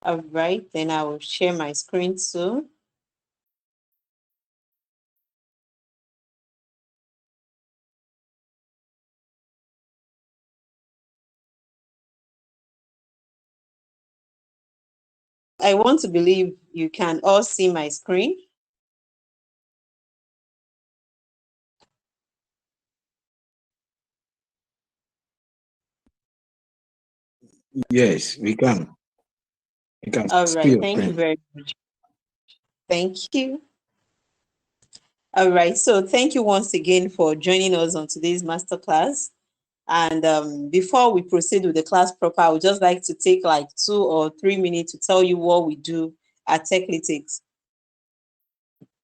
All right, then I will share my screen too. I want to believe you can all see my screen. Yes, we can. We can All see right, your thank you screen. very much. Thank you. All right, so thank you once again for joining us on today's masterclass. And before we proceed with the class proper, I would just like to take like 2 or 3 minutes to tell you what we do at Techlytics.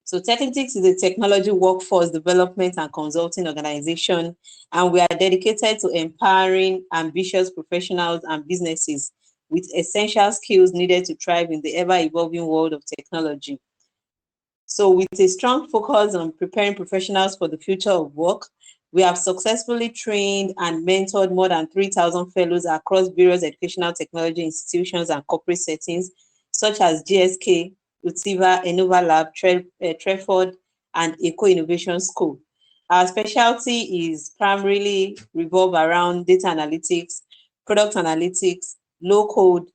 So Techlytics is a technology workforce development and consulting organization, and we are dedicated to empowering ambitious professionals and businesses with essential skills needed to thrive in the ever-evolving world of technology. So with a strong focus on preparing professionals for the future of work, we have successfully trained and mentored more than 3,000 fellows across various educational technology institutions and corporate settings, such as GSK, Utiva, Enova Lab, Treford, and Eco Innovation School. Our specialty is primarily revolve around data analytics, product analytics, low code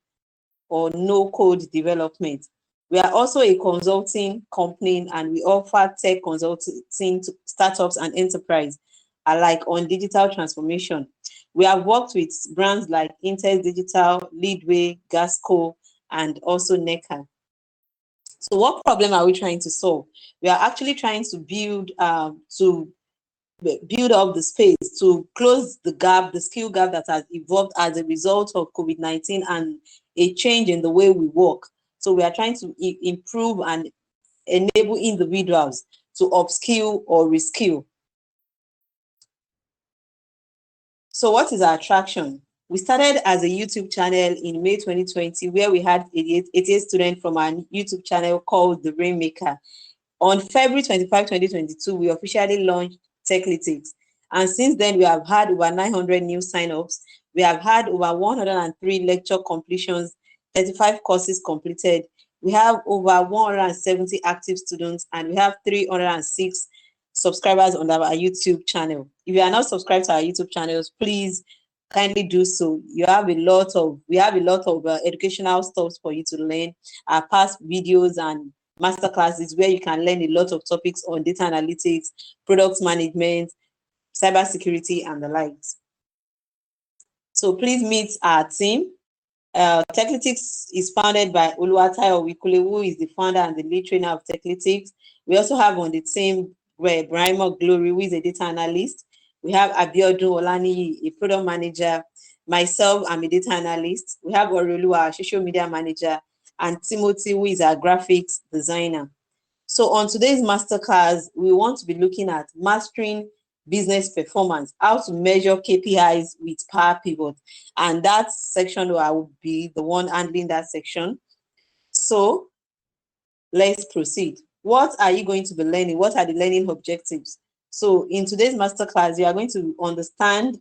or no code development. We are also a consulting company and we offer tech consulting to startups and enterprise alike on digital transformation. We have worked with brands like Intel Digital, Leadway, Gasco, and also NECA. So what problem are we trying to solve? We are actually trying to build up the space to close the gap, the skill gap that has evolved as a result of COVID-19 and a change in the way we work. So we are trying to improve and enable individuals to upskill or reskill. So what is our attraction? We started as a YouTube channel in May 2020 where we had 88 students from our YouTube channel called The Rainmaker. On February 25, 2022, we officially launched Techlytics. And since then, we have had over 900 new signups. We have had over 103 lecture completions, 35 courses completed. We have over 170 active students, and we have 306 subscribers on our YouTube channel. If you are not subscribed to our YouTube channels, please kindly do so. We have a lot of educational stuff for you to learn, our past videos and masterclasses where you can learn a lot of topics on data analytics, product management, cybersecurity, and the likes. So please meet our team. Techlytics is founded by Oluwatayo Wikule, who is the founder and the lead trainer of Techlytics. We also have on the team Brahima Glory, who is a data analyst. We have Abiodun Olaniyi, a product manager. Myself, I'm a data analyst. We have Orelu, our social media manager, and Timothy, who is our graphics designer. So on today's masterclass, we want to be looking at mastering business performance, how to measure KPIs with Power Pivot. And that section, I will be the one handling that section. So let's proceed. What are you going to be learning? What are the learning objectives? So in today's masterclass, you are going to understand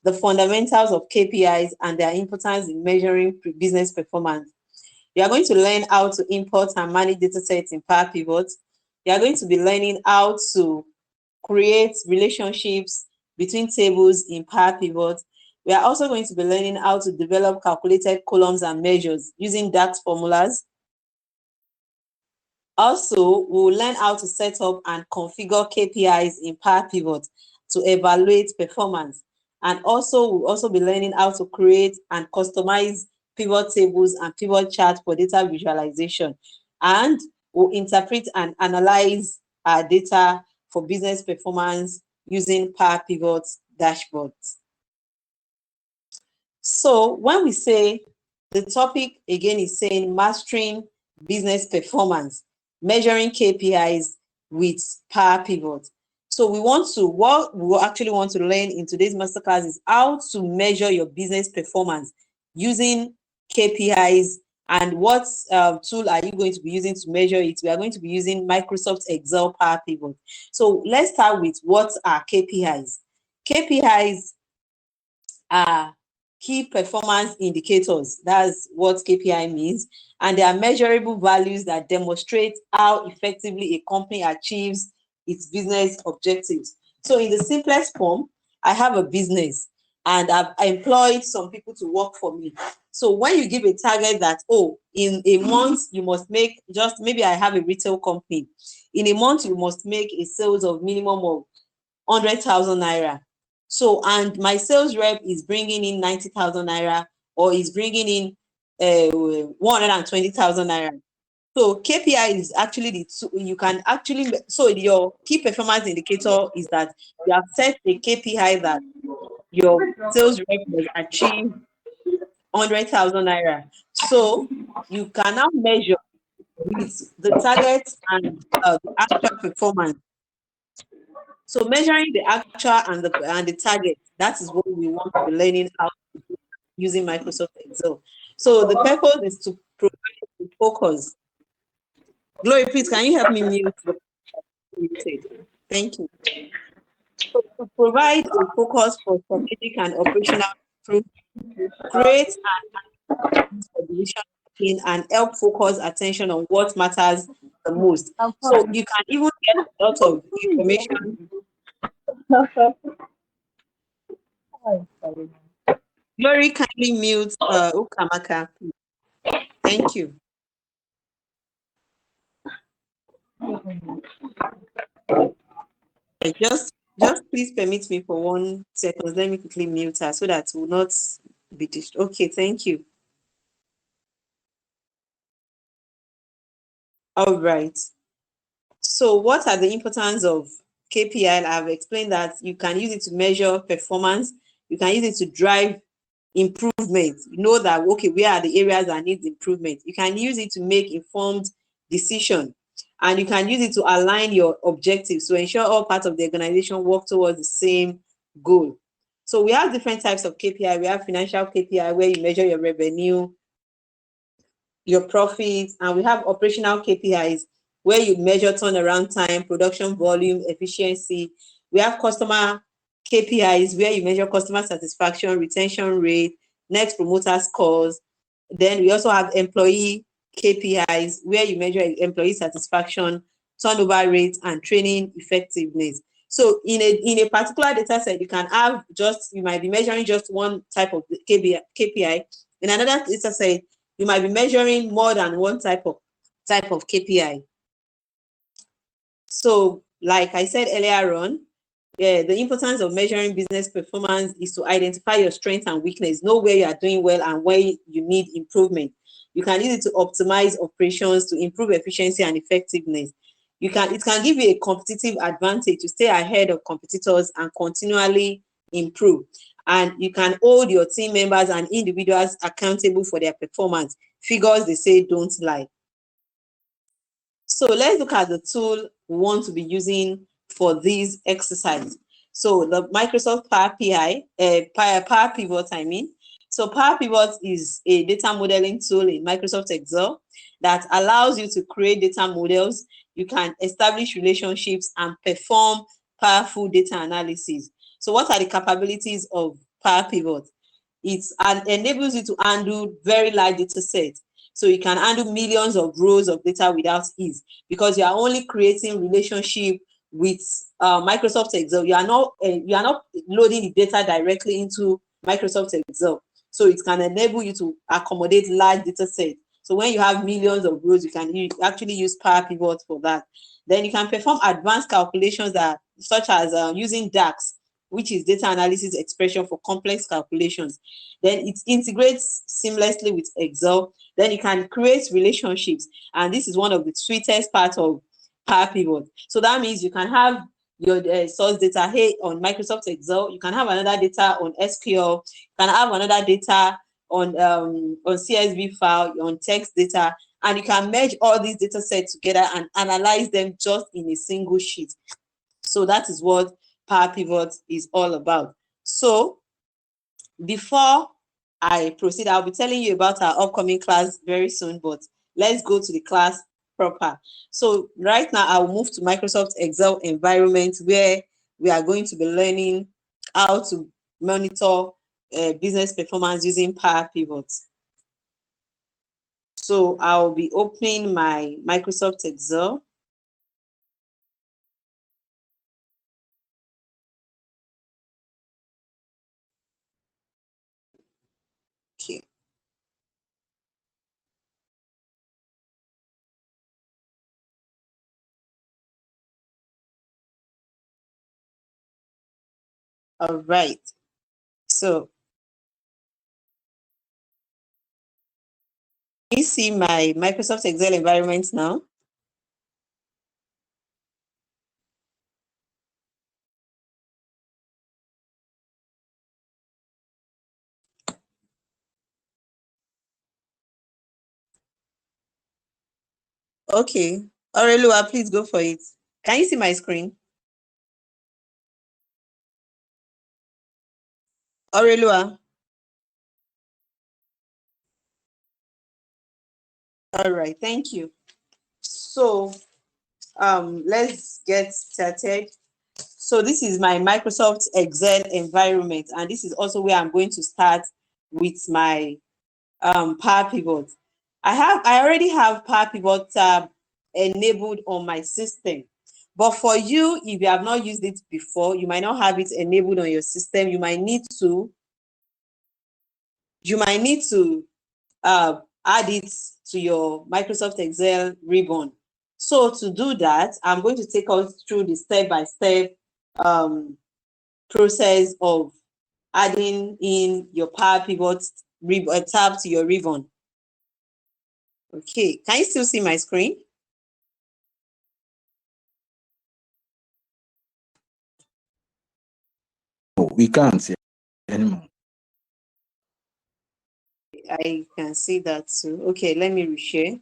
the fundamentals of KPIs and their importance in measuring business performance. You are going to learn how to import and manage data sets in Power Pivot. You are going to be learning how to create relationships between tables in Power Pivot. We are also going to be learning how to develop calculated columns and measures using DAX formulas. Also, we will learn how to set up and configure KPIs in Power Pivot to evaluate performance. And also, we'll also be learning how to create and customize pivot tables and pivot charts for data visualization. And we'll interpret and analyze our data for business performance using Power Pivot dashboards. So when we say the topic again is saying mastering business performance, measuring KPIs with Power Pivot. So what we actually want to learn in today's masterclass is how to measure your business performance using KPIs and what tool are you going to be using to measure it. We are going to be using Microsoft Excel Power Pivot. So let's start with what are KPIs. KPIs are key performance indicators. That's what KPI means. And they are measurable values that demonstrate how effectively a company achieves its business objectives. So in the simplest form, I have a business and I've employed some people to work for me. So when you give a target that, oh, in a month you must make, just maybe I have a retail company, in a month you must make a sales of minimum of 100,000 naira. So, and my sales rep is bringing in 90,000 naira, or is bringing in 120,000 naira. So KPI is actually you can actually, so your key performance indicator is that you have set a KPI that your sales rep must achieve 100,000 naira. So you can now measure with the target and the actual performance. So measuring the actual and the target, that is what we want to be learning how to do using Microsoft Excel. So the purpose is to provide the focus. Glory, please, can you help me mute the muted? Thank you. So to provide a focus for strategic and operational improvement, create for decision making, and help focus attention on what matters the most. So you can even get a lot of information. Glory, kindly mute Ukamaka. Thank you. Just please permit me for 1 second. Let me quickly mute her so that will not be okay. Thank you. All right. So what are the importance of KPI? I've explained that you can use it to measure performance. You can use it to drive improvement. You know that, okay, where are the areas that need improvement? You can use it to make informed decision, and you can use it to align your objectives to ensure all parts of the organization work towards the same goal. So we have different types of KPI. We have financial KPI where you measure your revenue, your profits, and we have operational KPIs where you measure turnaround time, production volume, efficiency. We have customer KPIs where you measure customer satisfaction, retention rate, net promoter scores. Then we also have employee KPIs where you measure employee satisfaction, turnover rate, and training effectiveness. So in a particular data set, you can have you might be measuring just one type of KPI. In another data set, you might be measuring more than one type of KPI. So, like I said earlier on, the importance of measuring business performance is to identify your strengths and weakness, know where you are doing well and where you need improvement. You can use it to optimize operations, to improve efficiency and effectiveness. It can give you a competitive advantage to stay ahead of competitors and continually improve. And you can hold your team members and individuals accountable for their performance. Figures, they say, don't lie. So let's look at the tool we want to be using for this exercise. So the Microsoft Power Pivot, I mean. So Power Pivot is a data modeling tool in Microsoft Excel that allows you to create data models. You can establish relationships and perform powerful data analysis. So what are the capabilities of Power Pivot? It enables you to handle very large data sets. So you can handle millions of rows of data without ease because you are only creating relationship with Microsoft Excel. You are not loading the data directly into Microsoft Excel. So it can enable you to accommodate large data sets. So when you have millions of rows, you can actually use Power Pivot for that. Then you can perform advanced calculations such as using DAX, which is data analysis expression for complex calculations. Then it integrates seamlessly with Excel. Then you can create relationships. And this is one of the sweetest parts of Power Pivot. So that means you can have your source data on Microsoft Excel. You can have another data on SQL. You can have another data on CSV file, on text data. And you can merge all these data sets together and analyze them just in a single sheet. So that is what Power Pivot is all about. So before I proceed, I'll be telling you about our upcoming class very soon, but let's go to the class proper. So right now I'll move to Microsoft Excel environment where we are going to be learning how to monitor business performance using Power Pivot. So I'll be opening my Microsoft Excel. Okay. All right. So you see my Microsoft Excel environment now. Okay. Aurelua, please go for it. Can you see my screen? Aurelua. All right, thank you. So let's get started. So this is my Microsoft Excel environment, and this is also where I'm going to start with my Power Pivot. I already have Power Pivot tab enabled on my system. But for you, if you have not used it before, you might not have it enabled on your system. You might need to add it to your Microsoft Excel ribbon. So to do that, I'm going to take us through the step-by-step process of adding in your Power Pivot tab to your ribbon. Okay, can you still see my screen? No, we can't see anymore. I can see that too. Okay, let me reshare.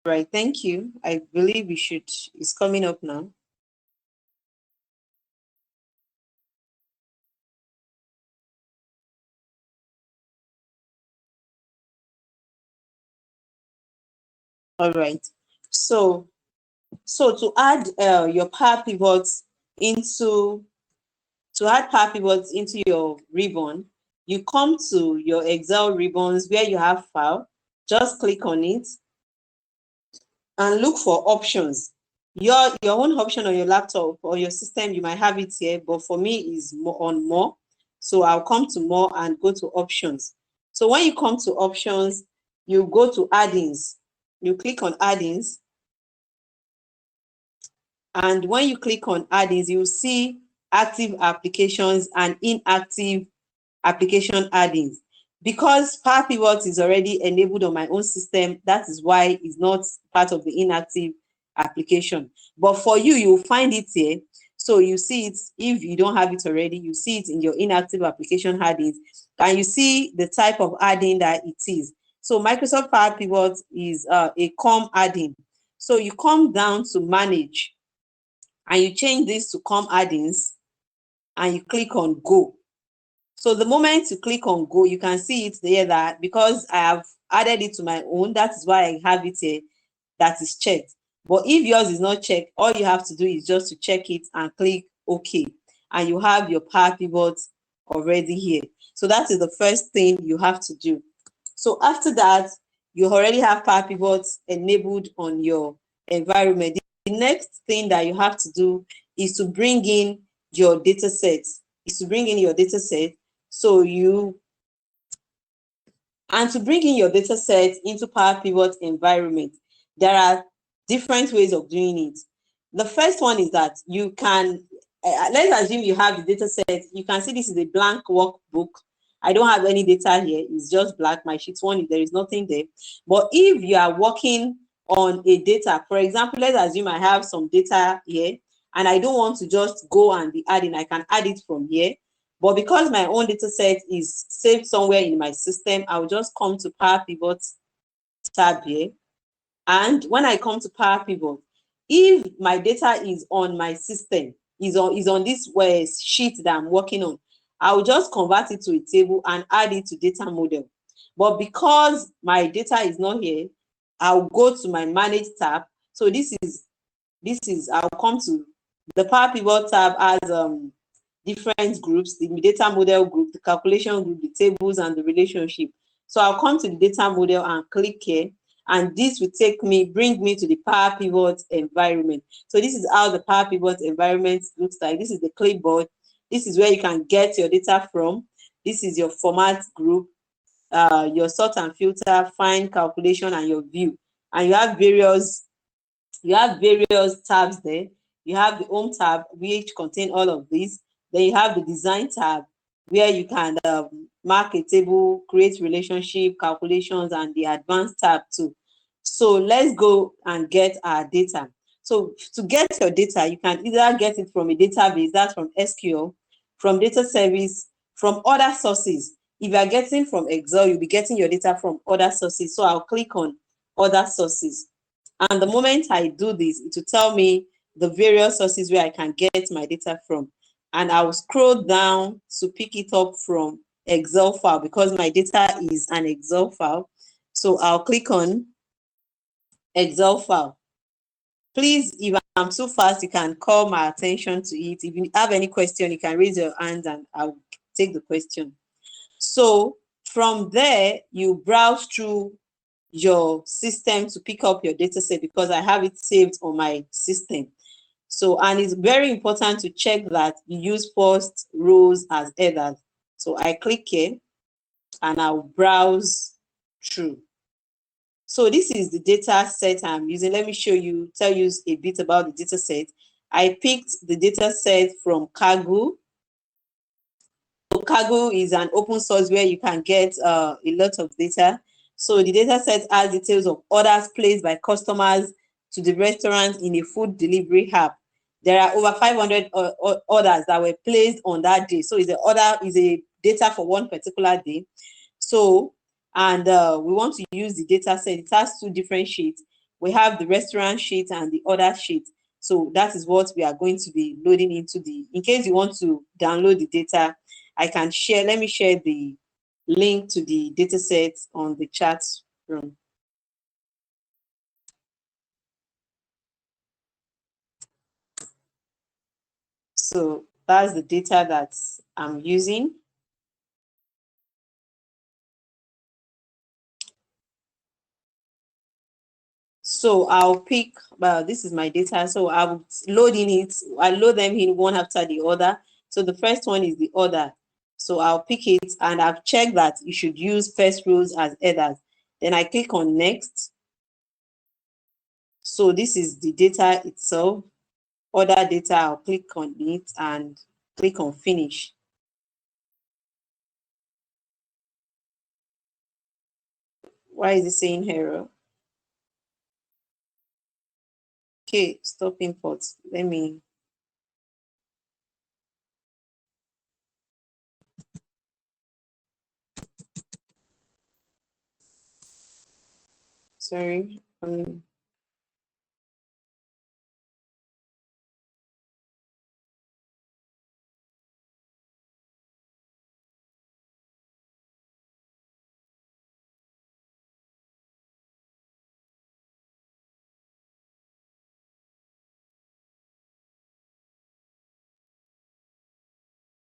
Right, thank you. I believe it's coming up now. All right. So to add your Power Pivots into your ribbon, you come to your Excel ribbons where you have file, just click on it and look for options. Your own option on your laptop or your system, you might have it here, but for me is more. So I'll come to more and go to options. So when you come to options, you go to add-ins. You click on add-ins. And when you click on add-ins, you'll see active applications and inactive application add-ins. Because Power Pivot is already enabled on my own system, that is why it's not part of the inactive application. But for you, you'll find it here. So you see it, if you don't have it already, you see it in your inactive application add-ins, and you see the type of add-in that it is. So Microsoft Power Pivot is a COM add-in. So you come down to manage, and you change this to COM add-ins, and you click on go. So the moment you click on go, you can see it there that because I have added it to my own, that is why I have it here that is checked. But if yours is not checked, all you have to do is just to check it and click OK. And you have your Power Pivot already here. So that is the first thing you have to do. So after that, you already have Power Pivot enabled on your environment. The next thing that you have to do is to bring in your data sets. So to bring in your data set into Power Pivot environment, there are different ways of doing it. The first one is that you can, let's assume you have the data set. You can see this is a blank workbook. I don't have any data here. It's just black. My sheet one, there is nothing there. But if you are working on a data, for example, let's assume I have some data here and I don't want to just go and be adding, I can add it from here. But because my own data set is saved somewhere in my system, I'll just come to Power Pivot tab here. And when I come to Power Pivot, if my data is on my system, is on this sheet that I'm working on, I will just convert it to a table and add it to data model. But because my data is not here, I'll go to my manage tab. So I'll come to the Power Pivot tab as different groups, the data model group, the calculation group, the tables, and the relationship. So I'll come to the data model and click here, and this will bring me to the Power Pivot environment. So this is how the Power Pivot environment looks like. This is the clipboard. This is where you can get your data from. This is your format group, your sort and filter, find, calculation, and your view. And you have various tabs there. You have the home tab, which contain all of these. Then you have the design tab, where you can mark a table, create relationship, calculations, and the advanced tab too. So let's go and get our data. So to get your data, you can either get it from a database, that's from SQL, from data service, from other sources. If you are getting from Excel, you'll be getting your data from other sources. So I'll click on other sources. And the moment I do this, it will tell me the various sources where I can get my data from. And I will scroll down to pick it up from Excel file because my data is an Excel file. So I'll click on Excel file. Please, if I'm too fast, you can call my attention to it. If you have any question, you can raise your hand and I'll take the question. So from there, you browse through your system to pick up your data set because I have it saved on my system. So, and it's very important to check that you use first rows as headers. So I click here and I'll browse through. So this is the data set I'm using. Let me tell you a bit about the data set. I picked the data set from Kaggle. So Kaggle is an open source where you can get a lot of data. So the data set has details of orders placed by customers to the restaurant in a food delivery app. There are over 500 orders that were placed on that day. So is a data for one particular day. So, and we want to use the data set. It has two different sheets. We have the restaurant sheet and the order sheet. So that is what we are going to be loading into in case you want to download the data, let me share the link to the data set on the chat room. So that's the data that I'm using. So I'll pick, this is my data. So I'll load them in one after the other. So the first one is the order. So I'll pick it and I've checked that you should use first rows as headers. Then I click on next. So this is the data itself. Order data, I'll click on it and click on finish. Why is it saying error? Okay, stop import. Sorry.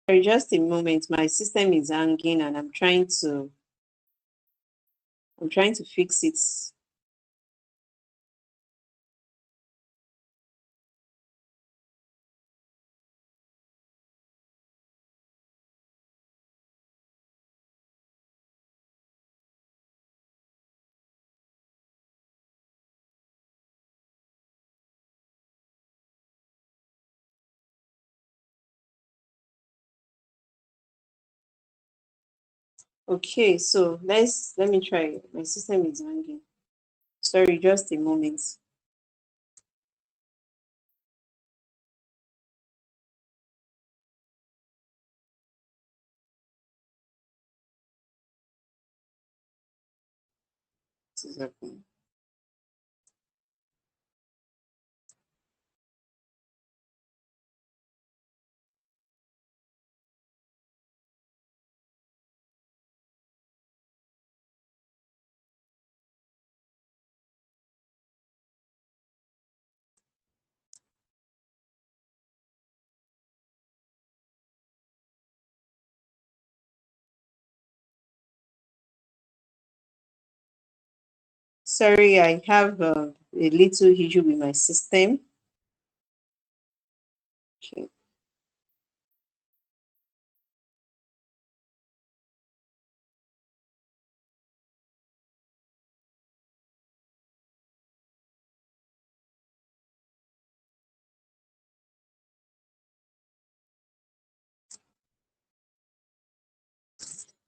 Sorry, just a moment. My system is hanging and I'm trying to fix it. Okay, so let me try. My system is hanging. Sorry, just a moment. What is happening? Sorry, I have a little issue with my system. Okay.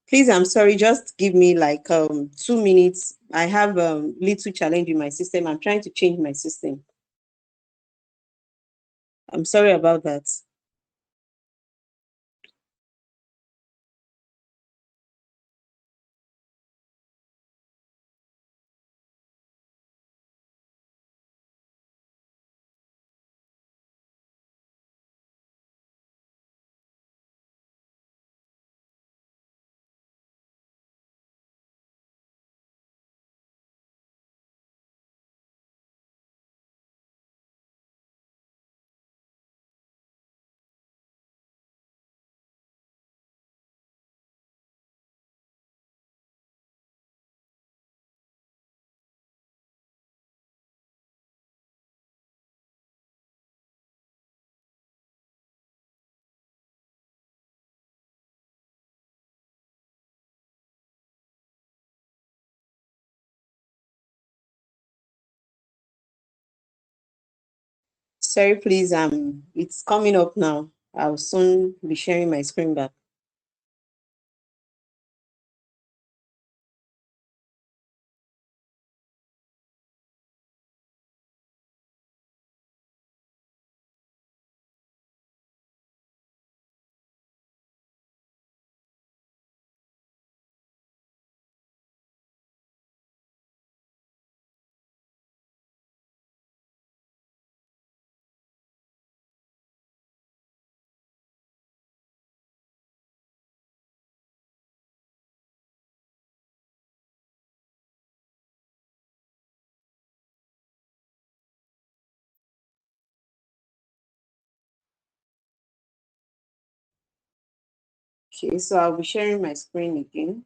Please, I'm sorry, just give me like 2 minutes. I have a little challenge with my system. I'm trying to change my system. I'm sorry about that. Sorry, please. It's coming up now. I'll soon be sharing my screen back. Okay, so I'll be sharing my screen again.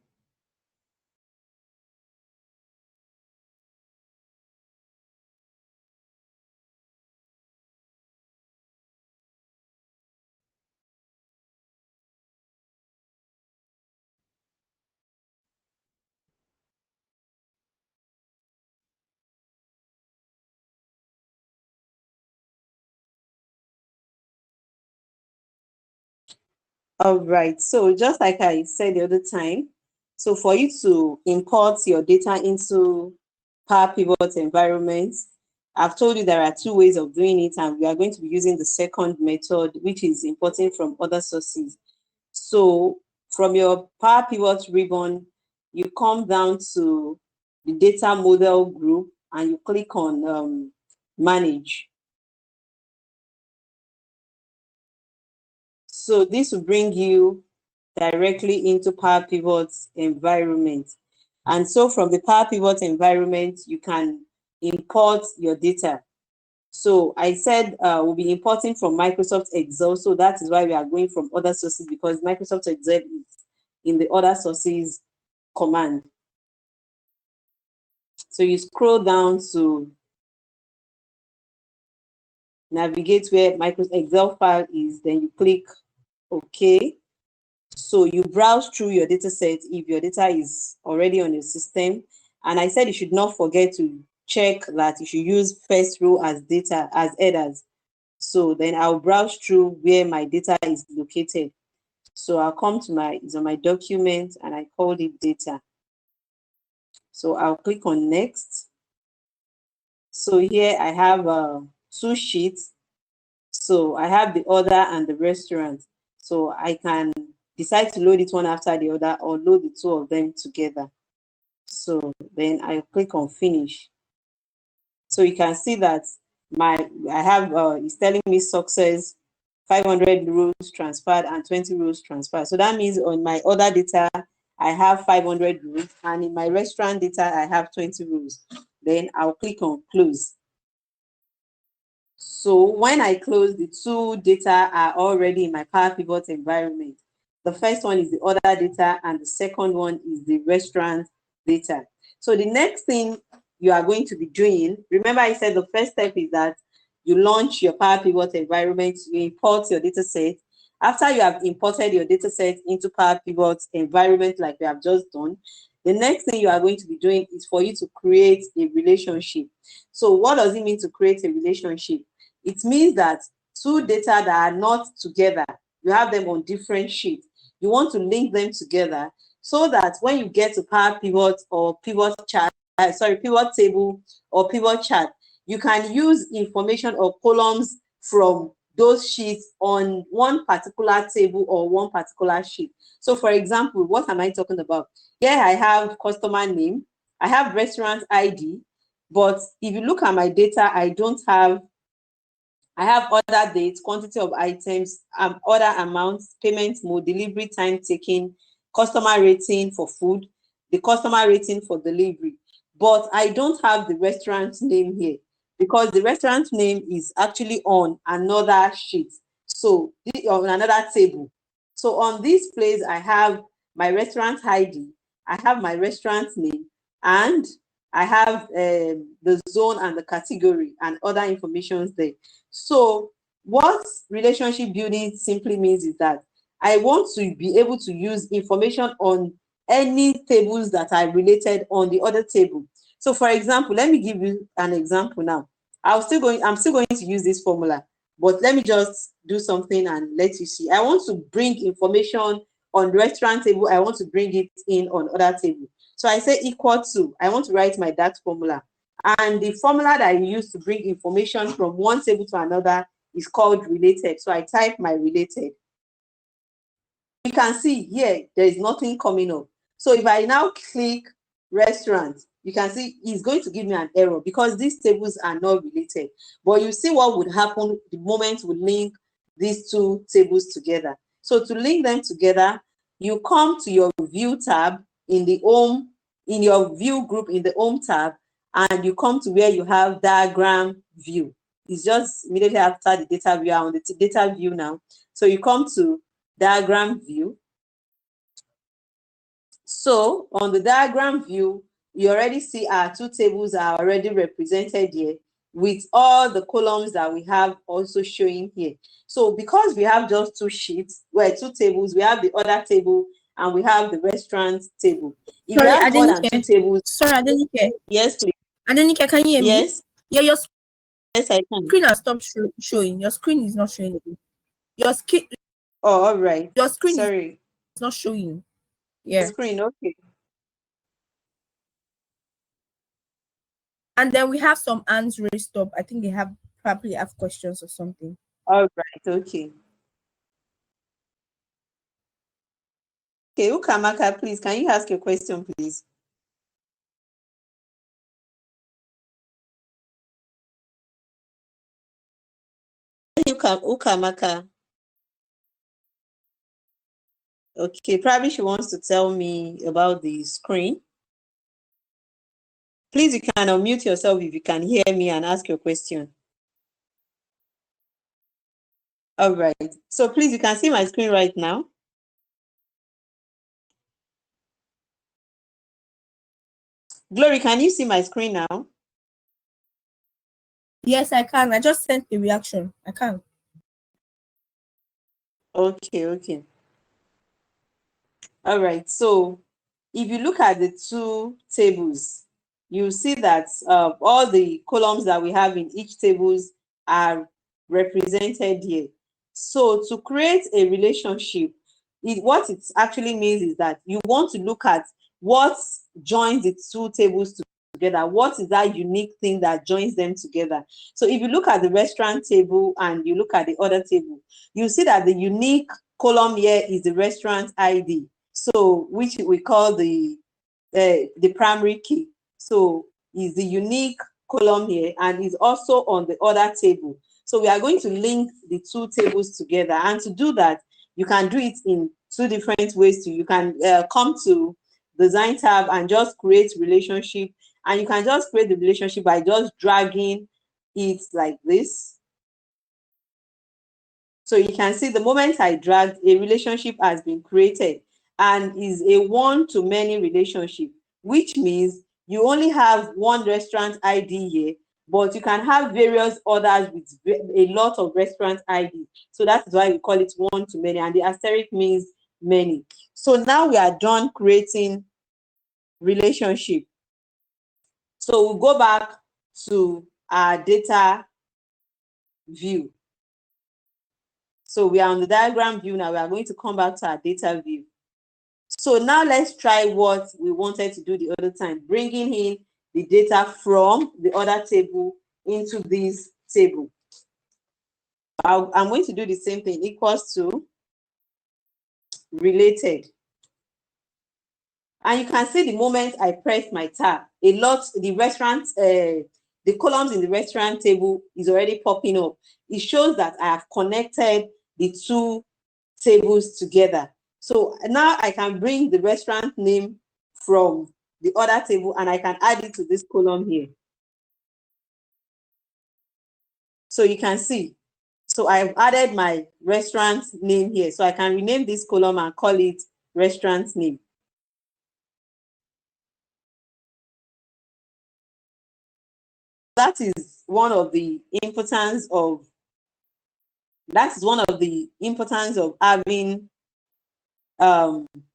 All right. So just like I said the other time, so for you to import your data into Power Pivot environment, I've told you there are two ways of doing it, and we are going to be using the second method, which is importing from other sources. So from your Power Pivot ribbon, you come down to the data model group and you click on manage. So this will bring you directly into Power Pivot's environment. And so from the Power Pivot environment, you can import your data. So I said we'll be importing from Microsoft Excel. So that is why we are going from other sources, because Microsoft Excel is in the other sources command. So you scroll down to navigate where Microsoft Excel file is, then you click OK. So you browse through your data set if your data is already on your system. And I said you should not forget to check that you should use first row as data as headers. So then I'll browse through where my data is located. So I'll come to it's on my document and I called it data. So I'll click on next. So here I have two sheets. So I have the order and the restaurant. So I can decide to load it one after the other or load the two of them together. So then I click on finish. So you can see that I have it's telling me success, 500 rows transferred and 20 rows transferred. So that means on my order data, I have 500 rows, and in my restaurant data, I have 20 rows. Then I'll click on close. So when I close, the two data are already in my Power Pivot environment. The first one is the order data and the second one is the restaurant data. So the next thing you are going to be doing, remember I said the first step is that you launch your Power Pivot environment, you import your data set. After you have imported your data set into Power Pivot environment like we have just done, the next thing you are going to be doing is for you to create a relationship. So what does it mean to create a relationship? It means that two data that are not together, you have them on different sheets. You want to link them together so that when you get to Power Pivot or pivot chart, pivot table or pivot chart, you can use information or columns from those sheets on one particular table or one particular sheet. So for example, what am I talking about? Here I have customer name, I have restaurant ID, but if you look at my data, I have order dates, quantity of items, order amounts, payment mode, delivery time taken, customer rating for food, the customer rating for delivery. But I don't have the restaurant name here because the restaurant name is actually on another sheet. So on another table. So on this place, I have my restaurant ID, I have my restaurant name, and I have the zone and the category and other information there. So what relationship building simply means is that I want to be able to use information on any tables that are related on the other table. So for example, let me give you an example now. I'm still going to use this formula, but let me just do something and let you see. I want to bring information on the restaurant table. I want to bring it in on other table. So I say equal to, I want to write my DAX formula. And the formula that I use to bring information from one table to another is called related. So I type my related. You can see here, there is nothing coming up. So if I now click restaurant, you can see it's going to give me an error because these tables are not related. But you see what would happen the moment we link these two tables together. So to link them together, you come to your view tab in the home, in your view group in the home tab, and you come to where you have diagram view. It's just immediately after the data view. On the data view now. So you come to diagram view. So on the diagram view, you already see our two tables are already represented here with all the columns that we have also showing here. So because we have just two sheets, two tables, we have the other table and we have the restaurant table. If Sorry, you have more than two tables. Sorry, Adenike. Yes, please. Adenike, can you hear me? Yes. Yeah, your Yes, I can. screen has stopped showing. Your screen is not showing. Your Oh, all right. Your screen Sorry. is not showing. Yeah. Screen, okay. And then we have some hands raised up. I think they probably have questions or something. All right, okay. Okay, Ukamaka, please, can you ask your question, please? Ukamaka. Okay, probably she wants to tell me about the screen. Please, you can unmute yourself if you can hear me and ask your question. All right. So please, you can see my screen right now. Glory, can you see my screen now? Yes, I can. I just sent the reaction. I can. Okay, okay. All right. So if you look at the two tables, you see that all the columns that we have in each tables are represented here. So to create a relationship, what it actually means is that you want to look at what joins the two tables together. What is that unique thing that joins them together? So if you look at the restaurant table and you look at the other table, you see that the unique column here is the restaurant ID. So which we call the primary key. So is the unique column here and is also on the other table. So we are going to link the two tables together. And to do that, you can do it in two different ways. You can come to design tab and just create relationship. And you can just create the relationship by just dragging it like this. So you can see the moment I dragged, a relationship has been created and is a one-to-many relationship, which means you only have one restaurant ID here, but you can have various others with a lot of restaurant ID. So that's why we call it one to many, and the asterisk means many. So now we are done creating relationship. So we'll go back to our data view. So we are on the diagram view now. We are going to come back to our data view. So now let's try what we wanted to do the other time, bringing in the data from the other table into this table. I'm going to do the same thing, equals to related. And you can see the moment I press my tab, the restaurant, the columns in the restaurant table is already popping up. It shows that I have connected the two tables together. So now I can bring the restaurant name from the other table and I can add it to this column here. So you can see. So I've added my restaurant name here. So I can rename this column and call it restaurant name. That is one of the importance of having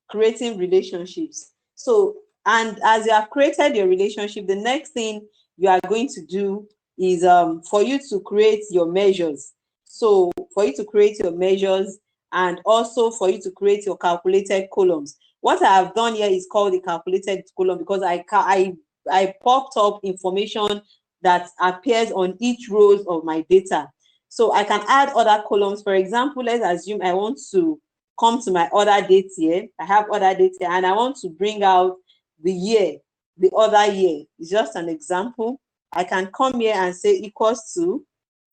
creating relationships. So, and as you have created your relationship, the next thing you are going to do is for you to create your measures. So for you to create your measures and also for you to create your calculated columns. What I have done here is called the calculated column because I popped up information that appears on each rows of my data. So I can add other columns. For example, let's assume I want to come to my other dates here. I have other dates here and I want to bring out the year, the other year. It's just an example. I can come here and say equals to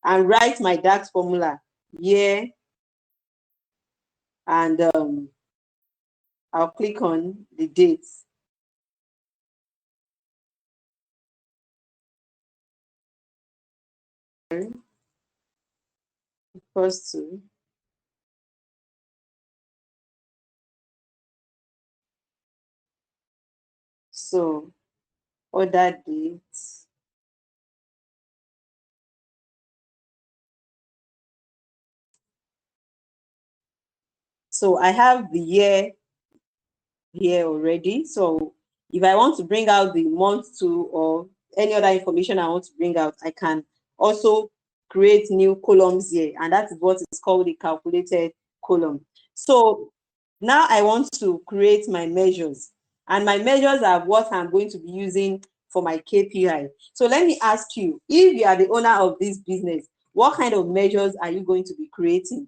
and write my DAX formula, year, and I'll click on the dates. Equals to so other dates. So I have the year here already. So if I want to bring out the month to or any other information I want to bring out, I can also create new columns here, and that is what is called the calculated column. So now I want to create my measures, and my measures are what I'm going to be using for my KPI. So let me ask you, if you are the owner of this business, what kind of measures are you going to be creating?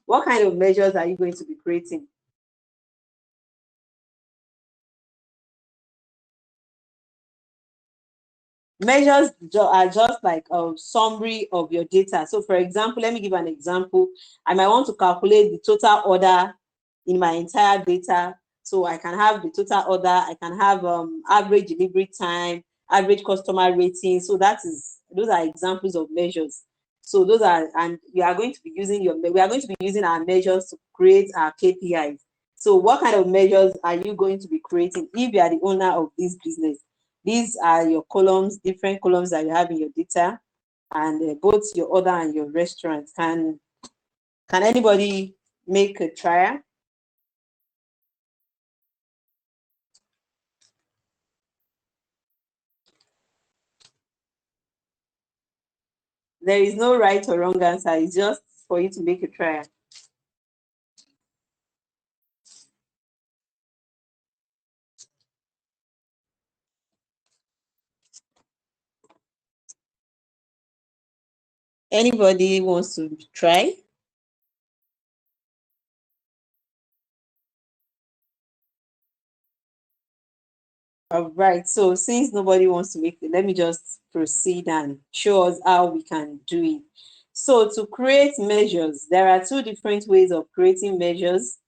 What kind of measures are you going to be creating? Measures are just like a summary of your data. So for example, let me give an example. I might want to calculate the total order in my entire data. So I can have the total order, I can have average delivery time, average customer rating. So those are examples of measures. So those are, and we are going to be using our measures to create our KPIs. So what kind of measures are you going to be creating if you are the owner of this business? These are your columns, different columns that you have in your data, and both your order and your restaurant. Can anybody make a trial? There is no right or wrong answer. It's just for you to make a trial. Anybody wants to try? All right, so since nobody wants to make it, let me just proceed and show us how we can do it. So to create measures, there are two different ways of creating measures.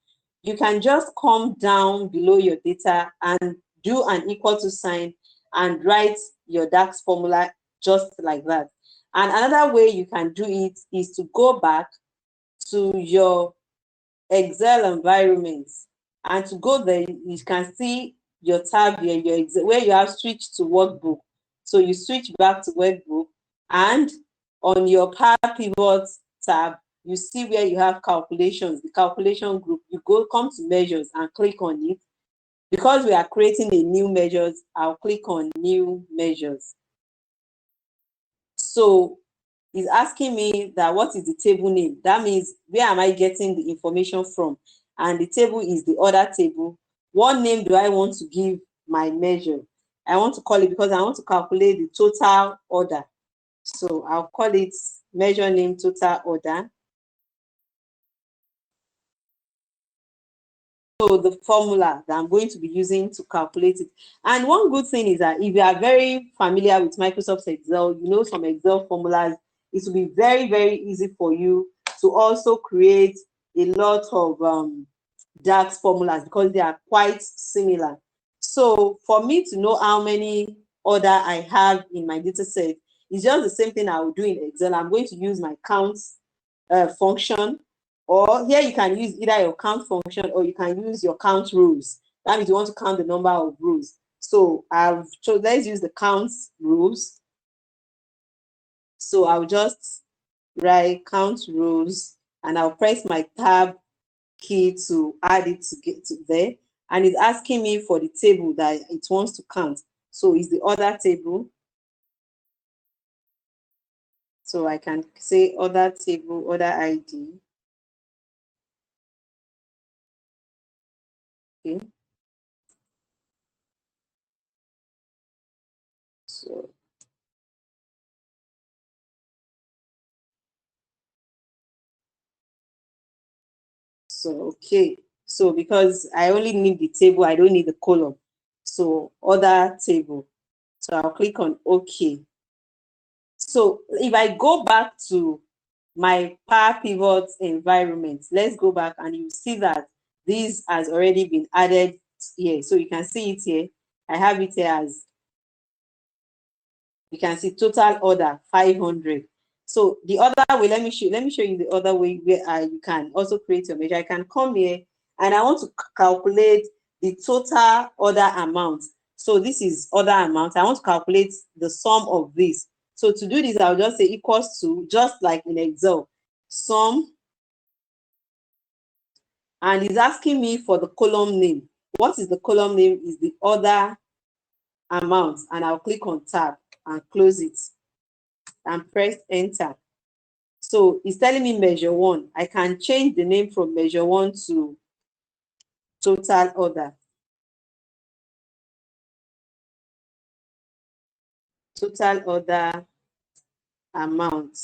You can just come down below your data and do an equal to sign and write your DAX formula just like that. And another way you can do it is to go back to your Excel environment. And to go there, you can see your tab here, where you have switched to workbook. So you switch back to workbook, and on your Power Pivot tab, you see where you have calculations, the calculation group. You come to measures and click on it. Because we are creating a new measures, I'll click on new measures. So it's asking me that what is the table name? That means where am I getting the information from? And the table is the order table. What name do I want to give my measure? I want to call it, because I want to calculate the total order. So I'll call it measure name total order. So the formula that I'm going to be using to calculate it. And one good thing is that if you are very familiar with Microsoft Excel, you know some Excel formulas, it will be very, very easy for you to also create a lot of DAX formulas, because they are quite similar. So for me to know how many order I have in my data set, it's just the same thing I will do in Excel. I'm going to use my count function, or here you can use either your count function or you can use your count rows. That means you want to count the number of rows. So let's use the count rows. So I'll just write count rows, and I'll press my tab key to add it to get to there. And it's asking me for the table that it wants to count. So it's the order table. So I can say order table, order ID. Okay. So okay. So because I only need the table, I don't need the column. So order table. So I'll click on OK. So if I go back to my Power Pivot environment, let's go back, and you see that this has already been added here. So you can see it here. I have it here as, you can see total order 500. So the other way, let me show you the other way where you can also create your measure. I can come here and I want to calculate the total order amount. So this is order amount. I want to calculate the sum of this. So to do this, I'll just say equals to, just like in Excel, sum, and it's asking me for the column name. What is the column name? Is the order amount, and I'll click on tab and close it and press enter. So it's telling me measure one. I can change the name from measure one to total order. Total order amount.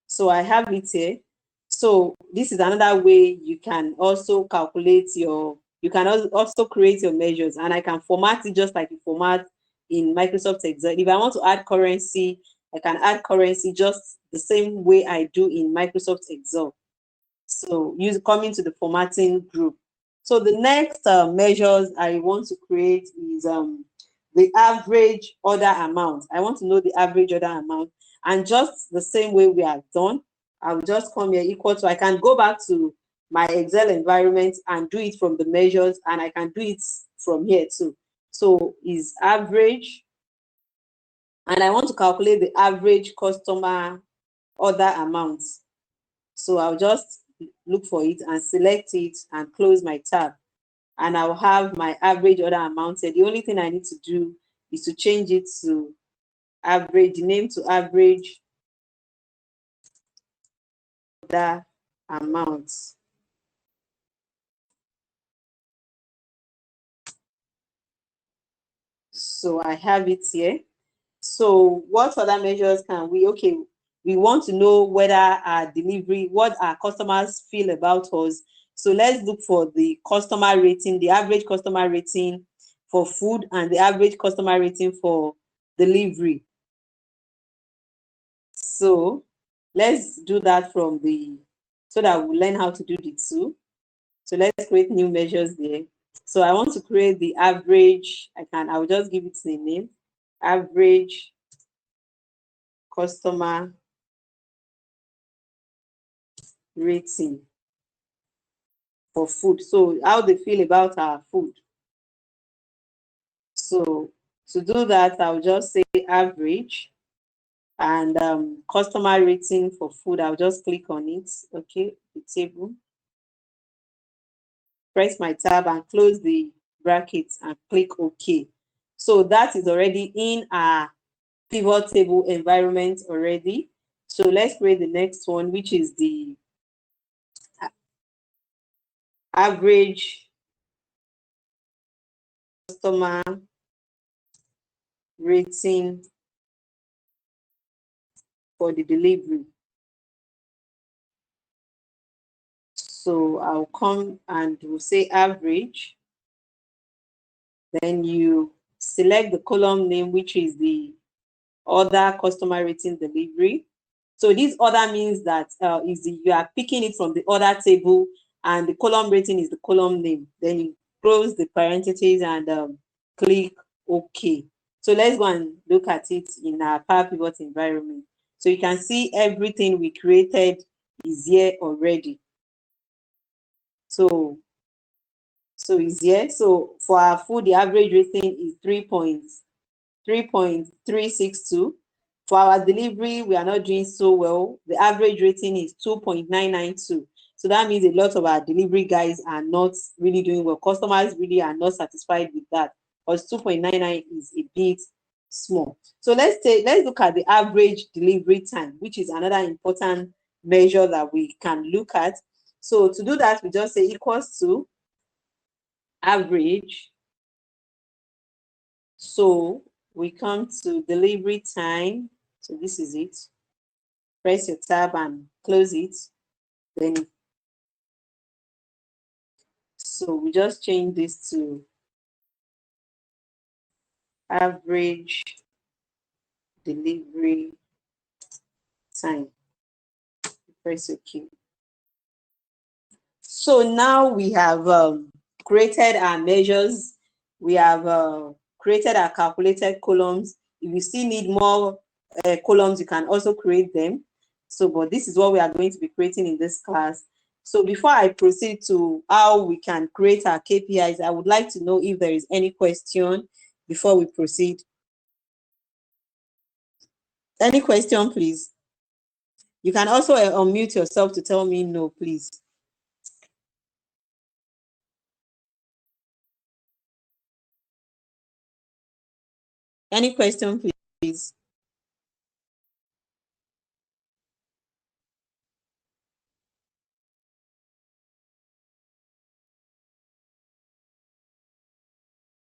So I have it here. So this is another way you can also calculate you can also create your measures, and I can format it just like you format in Microsoft Excel. If I want to add currency, I can add currency just the same way I do in Microsoft Excel. So coming to the formatting group. So the next measures I want to create is the average order amount. I want to know the average order amount, and just the same way we have done, I will just come here equal to, I can go back to my Excel environment and do it from the measures, and I can do it from here too. So is average, and I want to calculate the average customer order amount. So I'll just look for it and select it and close my tab. And I'll have my average order amount here. The only thing I need to do is to change it to average, the name to average order amount. So I have it here. So what other measures can we, okay, we want to know whether our delivery, what our customers feel about us. So let's look for the customer rating, the average customer rating for food and the average customer rating for delivery. So let's do that so that we'll learn how to do the two. So let's create new measures there. So I want to create the average, I will just give it a name, average customer rating for food. So how they feel about our food. So to do that, I'll just say average, and customer rating for food. I'll just click on it. Okay, the table. Press my tab and close the brackets and click OK. So that is already in our pivot table environment already. So let's create the next one, which is the average customer rating for the delivery. So I'll come and we'll say average. Then you select the column name, which is the order customer rating delivery. So this order means that you are picking it from the order table, and the column rating is the column name. Then you close the parentheses and click OK. So let's go and look at it in our Power Pivot environment. So you can see everything we created is here already. So it's here. So for our food, the average rating is 3.362. For our delivery, we are not doing so well. The average rating is 2.992. So that means a lot of our delivery guys are not really doing well. Customers really are not satisfied with that, because 2.99 is a bit small. So let's look at the average delivery time, which is another important measure that we can look at. So to do that, we just say equals to average. So we come to delivery time. So this is it. Press your tab and close it. Then, so we just change this to average delivery time. Press OK. So now we have created our measures. We have created our calculated columns. If you still need more columns, you can also create them. So, but this is what we are going to be creating in this class. So before I proceed to how we can create our KPIs, I would like to know if there is any question before we proceed. Any question, please? You can also unmute yourself to tell me no, please. Any question, please?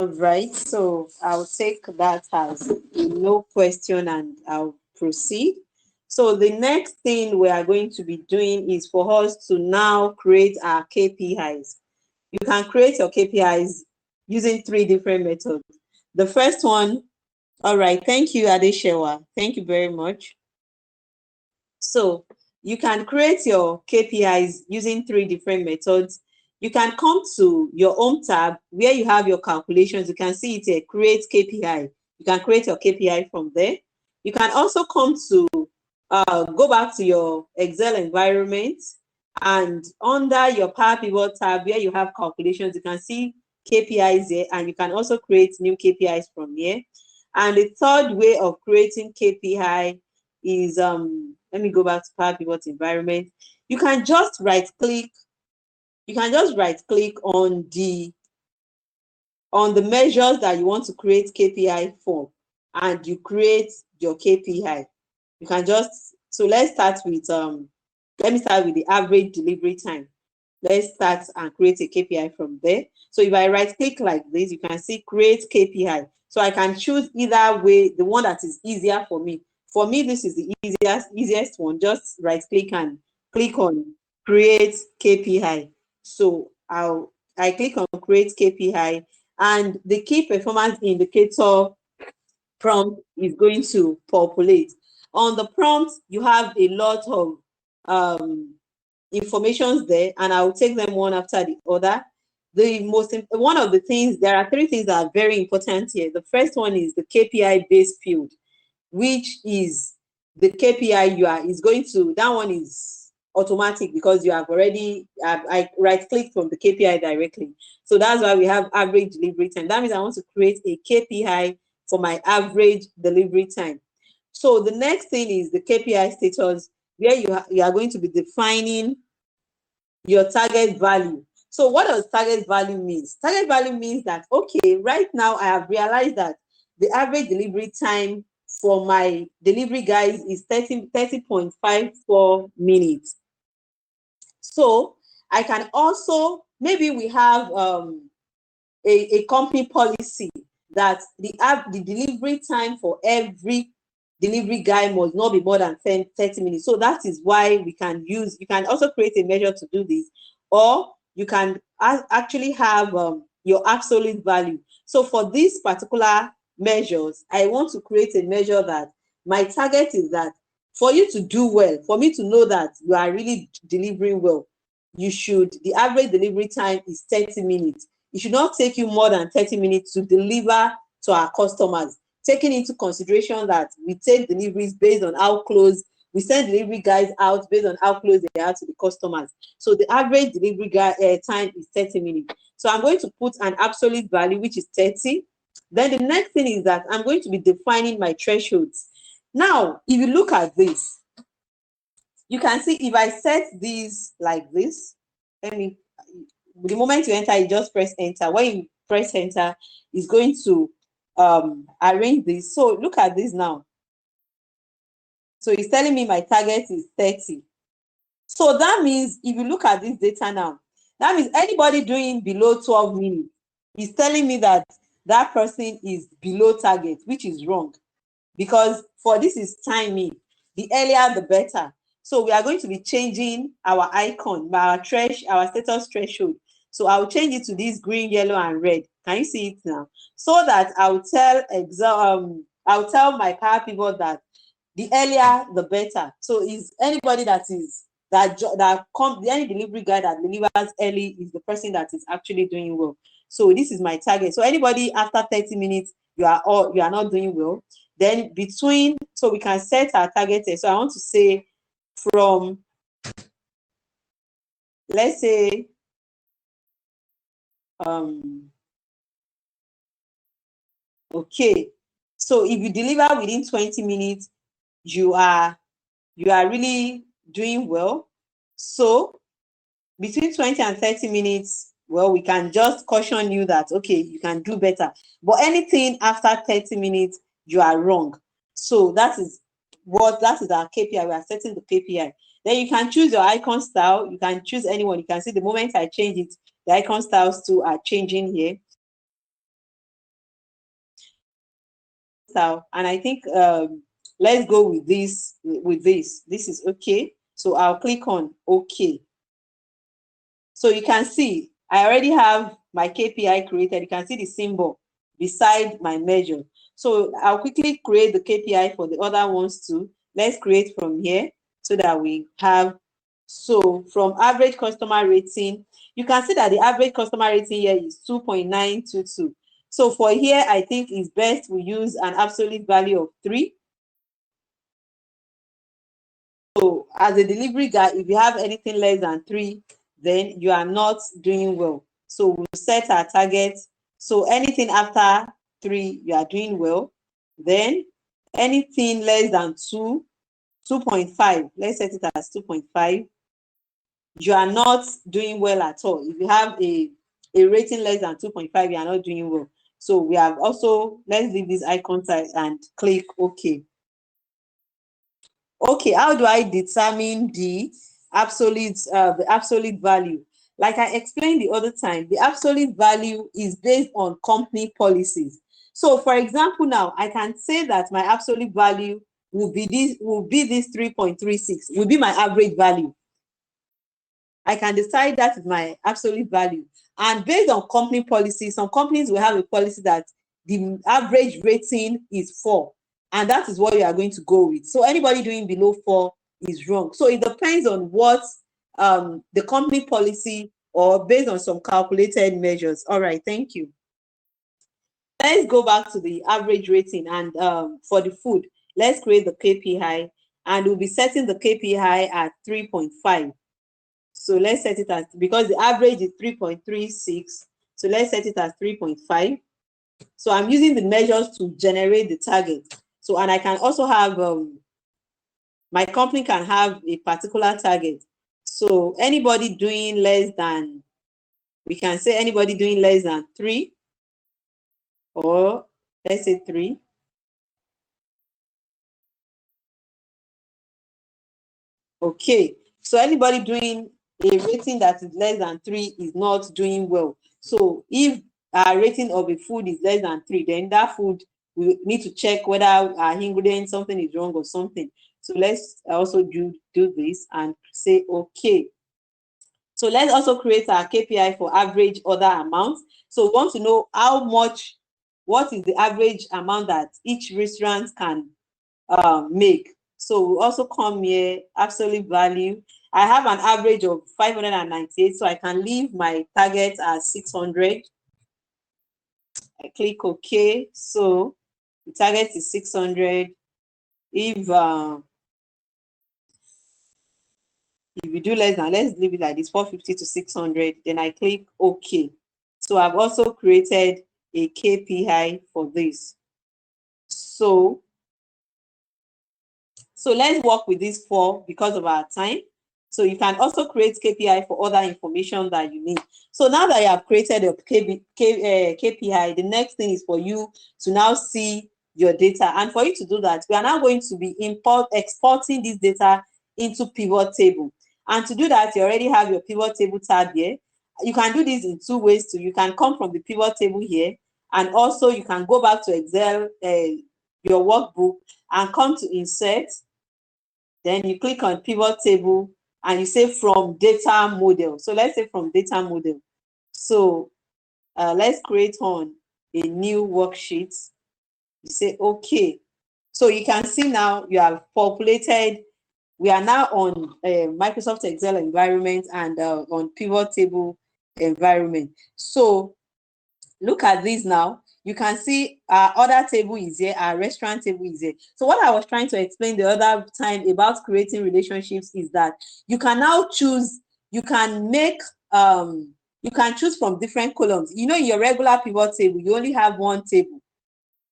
All right, so I'll take that as no question and I'll proceed. So the next thing we are going to be doing is for us to now create our KPIs. You can create your KPIs using 3 different methods. The first one, all right, thank you, Adeshewa. Thank you very much. So you can create your KPIs using 3 different methods. You can come to your home tab where you have your calculations. You can see it here, create KPI. You can create your KPI from there. You can also come to go back to your Excel environment, and under your Power Pivot tab where you have calculations, you can see KPIs there, and you can also create new KPIs from here. And the third way of creating KPI is let me go back to Power Pivot environment. You can just right click on the measures that you want to create KPI for, and you create your KPI. You can just, so let's start with let me start with the average delivery time. Let's start and create a KPI from there. So if I right click like this, you can see create KPI. So I can choose either way, the one that is easier for me. For me, this is the easiest one. Just right click and click on create KPI. So I click on create KPI, and the key performance indicator prompt is going to populate. On the prompt, you have a lot of informations there, and I'll take them one after the other. One of the things, there are 3 things that are very important here. The first one is the KPI base field, which is the KPI is going to, that one is automatic because you have already, I right click from the KPI directly. So that's why we have average delivery time. That means I want to create a KPI for my average delivery time. So the next thing is the KPI status, where you are going to be defining your target value. So what does target value means? Target value means that, okay, right now I have realized that the average delivery time for my delivery guys is 30.54 minutes. So I can also, maybe we have a company policy that the delivery time for every delivery guy must not be more than 30 minutes. So that is why we can use, you can also create a measure to do this, or you can actually have your absolute value. So for these particular measures, I want to create a measure that my target is that for you to do well, for me to know that you are really delivering well, you should, the average delivery time is 30 minutes. It should not take you more than 30 minutes to deliver to our customers, taking into consideration that we take deliveries based on how close, we send delivery guys out based on how close they are to the customers. So the average delivery time is 30 minutes. So I'm going to put an absolute value, which is 30. Then the next thing is that I'm going to be defining my thresholds. Now, if you look at this, you can see if I set these like this, let me, the moment you enter, you just press enter. When you press enter, it's going to arrange this. So look at this now. So it's telling me my target is 30. So that means if you look at this data now, that means anybody doing below 12 minutes is telling me that that person is below target, which is wrong. Because for this is timing, the earlier the better. So we are going to be changing our icon, our status threshold. So I'll change it to this green, yellow, and red. Can you see it now? So that I'll tell my power pivot that the earlier the better. So is anybody any delivery guy that delivers early is the person that is actually doing well. So this is my target. So anybody after 30 minutes, you are not doing well. Then between, so we can set our target. So I want to say from, let's say, okay. So if you deliver within 20 minutes, you are really doing well. So between 20 and 30 minutes, well, we can just caution you that, okay, you can do better. But anything after 30 minutes, you are wrong. So that is our KPI. We are setting the KPI. Then you can choose your icon style. You can choose anyone. You can see the moment I change it, the icon styles too are changing here. So, and I think let's go with this. This is okay. So I'll click on okay. So you can see I already have my KPI created. You can see the symbol beside my measure. So I'll quickly create the KPI for the other ones too. Let's create from here so that we have, so from average customer rating, you can see that the average customer rating here is 2.922. So for here, I think it's best we use an absolute value of 3. So as a delivery guy, if you have anything less than 3, then you are not doing well. So we'll set our target. So anything after 3, you are doing well. Then anything less than 2, 2.5, let's set it as 2.5, you are not doing well at all. If you have a rating less than 2.5, you are not doing well. So we have also, let's leave this icon side and click OK. Okay, how do I determine the absolute value? Like I explained the other time, the absolute value is based on company policies. So for example, now I can say that my absolute value will be this 3.36, will be my average value. I can decide that is my absolute value. And based on company policy, some companies will have a policy that the average rating is 4. And that is what you are going to go with. So anybody doing below 4 is wrong. So it depends on what the company policy or based on some calculated measures. All right, thank you. Let's go back to the average rating, and for the food, let's create the KPI. and we'll be setting the KPI at 3.5. So let's set it as, because the average is 3.36, so let's set it as 3.5. So I'm using the measures to generate the target. So, and I can also have, my company can have a particular target. So anybody doing less than, we can say anybody doing less than 3, or let's say 3. Okay, so anybody doing a rating that is less than 3 is not doing well. So if our rating of a food is less than 3, then that food, we need to check whether our ingredient, something is wrong or something. So let's also do this and say okay. So let's also create our KPI for average order amount. So we want to know how much, what is the average amount that each restaurant can make. So we also come here, absolute value. I have an average of 598, so I can leave my target at 600. I click OK. So the target is 600. If we do less than, let's leave it like this, 450 to 600, then I click OK. So I've also created a KPI for this. So let's work with these 4 because of our time. So you can also create KPI for other information that you need. So now that you have created a KPI, the next thing is for you to now see your data. And for you to do that, we are now going to be exporting this data into pivot table. And to do that, you already have your pivot table tab here. You can do this in 2 ways too. You can come from the pivot table here, and also you can go back to Excel, your workbook, and come to insert. Then you click on pivot table and you say from data model. So let's say from data model. So let's create on a new worksheet. You say okay. So you can see now you have populated. We are now on Microsoft Excel environment and on pivot table environment. So look at this now. You can see our order table is here, our restaurant table is here. So what I was trying to explain the other time about creating relationships is that you can now choose, you can make, you can choose from different columns. You know, in your regular pivot table, you only have one table.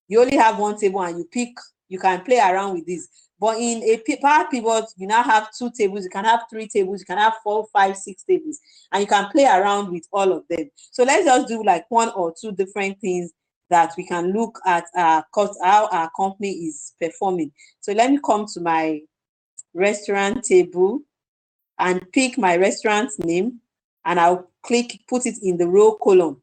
You only have one table and you pick, you can play around with this. But in a power pivot, you now have 2 tables, you can have 3 tables, you can have 4, 5, 6 tables, and you can play around with all of them. So let's just do like 1 or 2 different things that we can look at how our company is performing. So let me come to my restaurant table and pick my restaurant name, and I'll click, put it in the row column.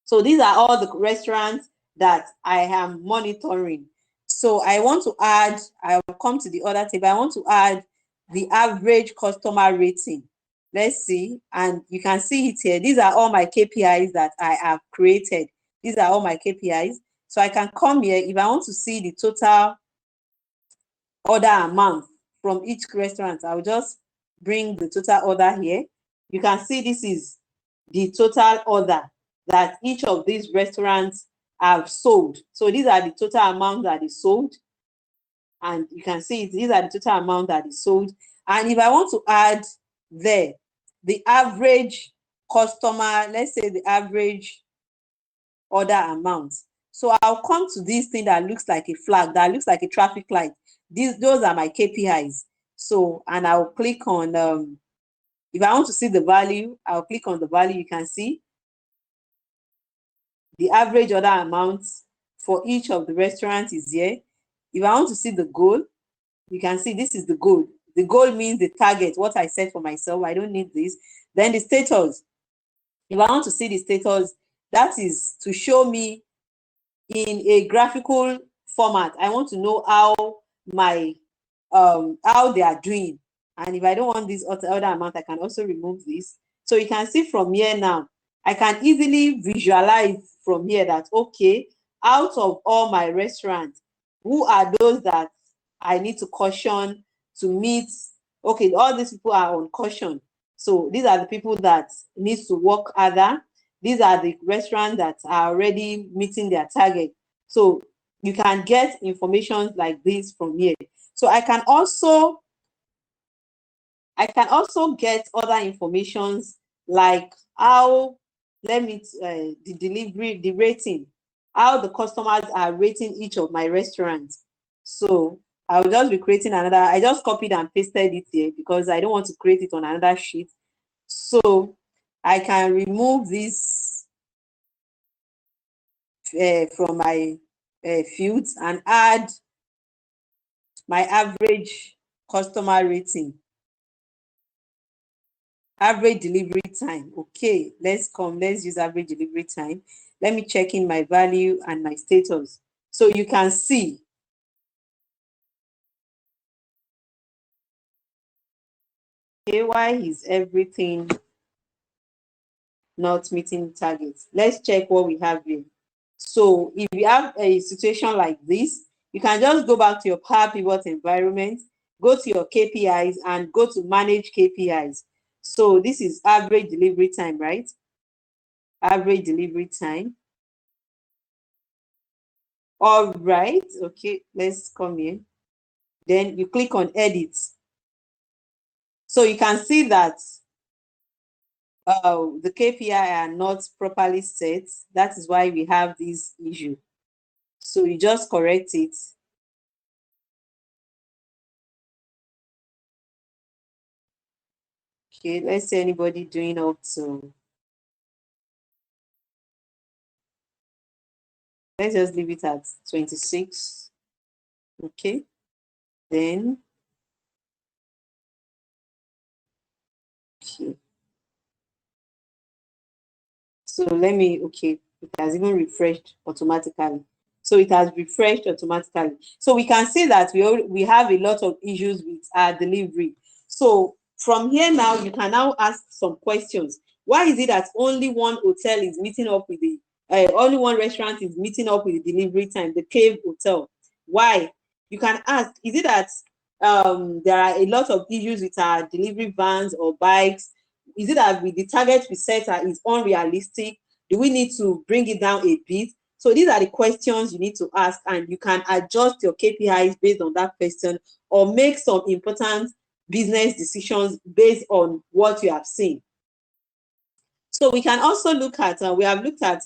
So these are all the restaurants that I am monitoring. So I want to add, I will come to the other table. I want to add the average customer rating. Let's see, and you can see it here. These are all my KPIs that I have created. These are all my KPIs. So I can come here if I want to see the total order amount from each restaurant. I will just bring the total order here. You can see this is the total order that each of these restaurants have sold. So these are the total amount that is sold. And you can see these are the total amount that is sold. And if I want to add there, the average customer, let's say the average order amount. So I'll come to this thing that looks like a flag, that looks like a traffic light. Those are my KPIs. So, and I'll click on, if I want to see the value, I'll click on the value. You can see the average order amount for each of the restaurants is here. If I want to see the goal, you can see this is the goal. The goal means the target, what I set for myself. I don't need this. Then the status. If I want to see the status, that is to show me in a graphical format. I want to know how my how they are doing. And if I don't want this other amount, I can also remove this. So you can see from here now, I can easily visualize from here that, okay, out of all my restaurants, who are those that I need to caution to meet? Okay, all these people are on caution. So these are the people that need to work harder. These are the restaurants that are already meeting their target. So you can get information like this from here. So I can also get other informations like how, the delivery, the rating, how the customers are rating each of my restaurants. So I'll just be creating another. I just copied and pasted it here because I don't want to create it on another sheet. So I can remove this from my fields and add my average customer rating, average delivery time. Okay, let's use average delivery time. Let me check in my value and my status. So you can see, okay, why is everything not meeting targets? Let's check what we have here. So if you have a situation like this, you can just go back to your Power Pivot environment, go to your KPIs and go to manage KPIs. So this is average delivery time, right? Average delivery time. All right, okay, let's come here. Then you click on edit. So you can see that the KPI are not properly set. That is why we have this issue. So you just correct it. Okay, let's say anybody doing up to, let's just leave it at 26. Okay, then, okay. So let me, okay, it has even refreshed automatically. So it has refreshed automatically. So we can see that we have a lot of issues with our delivery. So from here now, you can now ask some questions. Why is it that only one hotel is meeting up with the, only one restaurant is meeting up with the delivery time, the Cave Hotel? Why? You can ask, is it that there are a lot of issues with our delivery vans or bikes? Is it that with the target we set is unrealistic? Do we need to bring it down a bit? So these are the questions you need to ask, and you can adjust your KPIs based on that question or make some important business decisions based on what you have seen. So we can also look at, we have looked at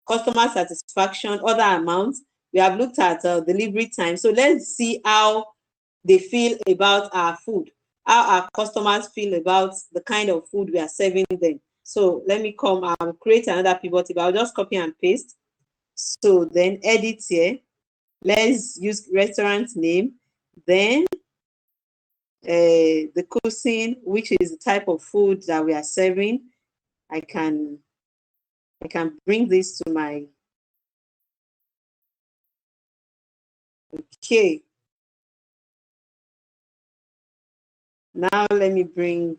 customer satisfaction, other amounts. We have looked at delivery time. So let's see how they feel about our food, how our customers feel about the kind of food we are serving them. So let me come and create another pivot table. I'll just copy and paste. So then edit here. Let's use restaurant name. Then the cuisine, which is the type of food that we are serving. I can bring this to my, okay. Now let me bring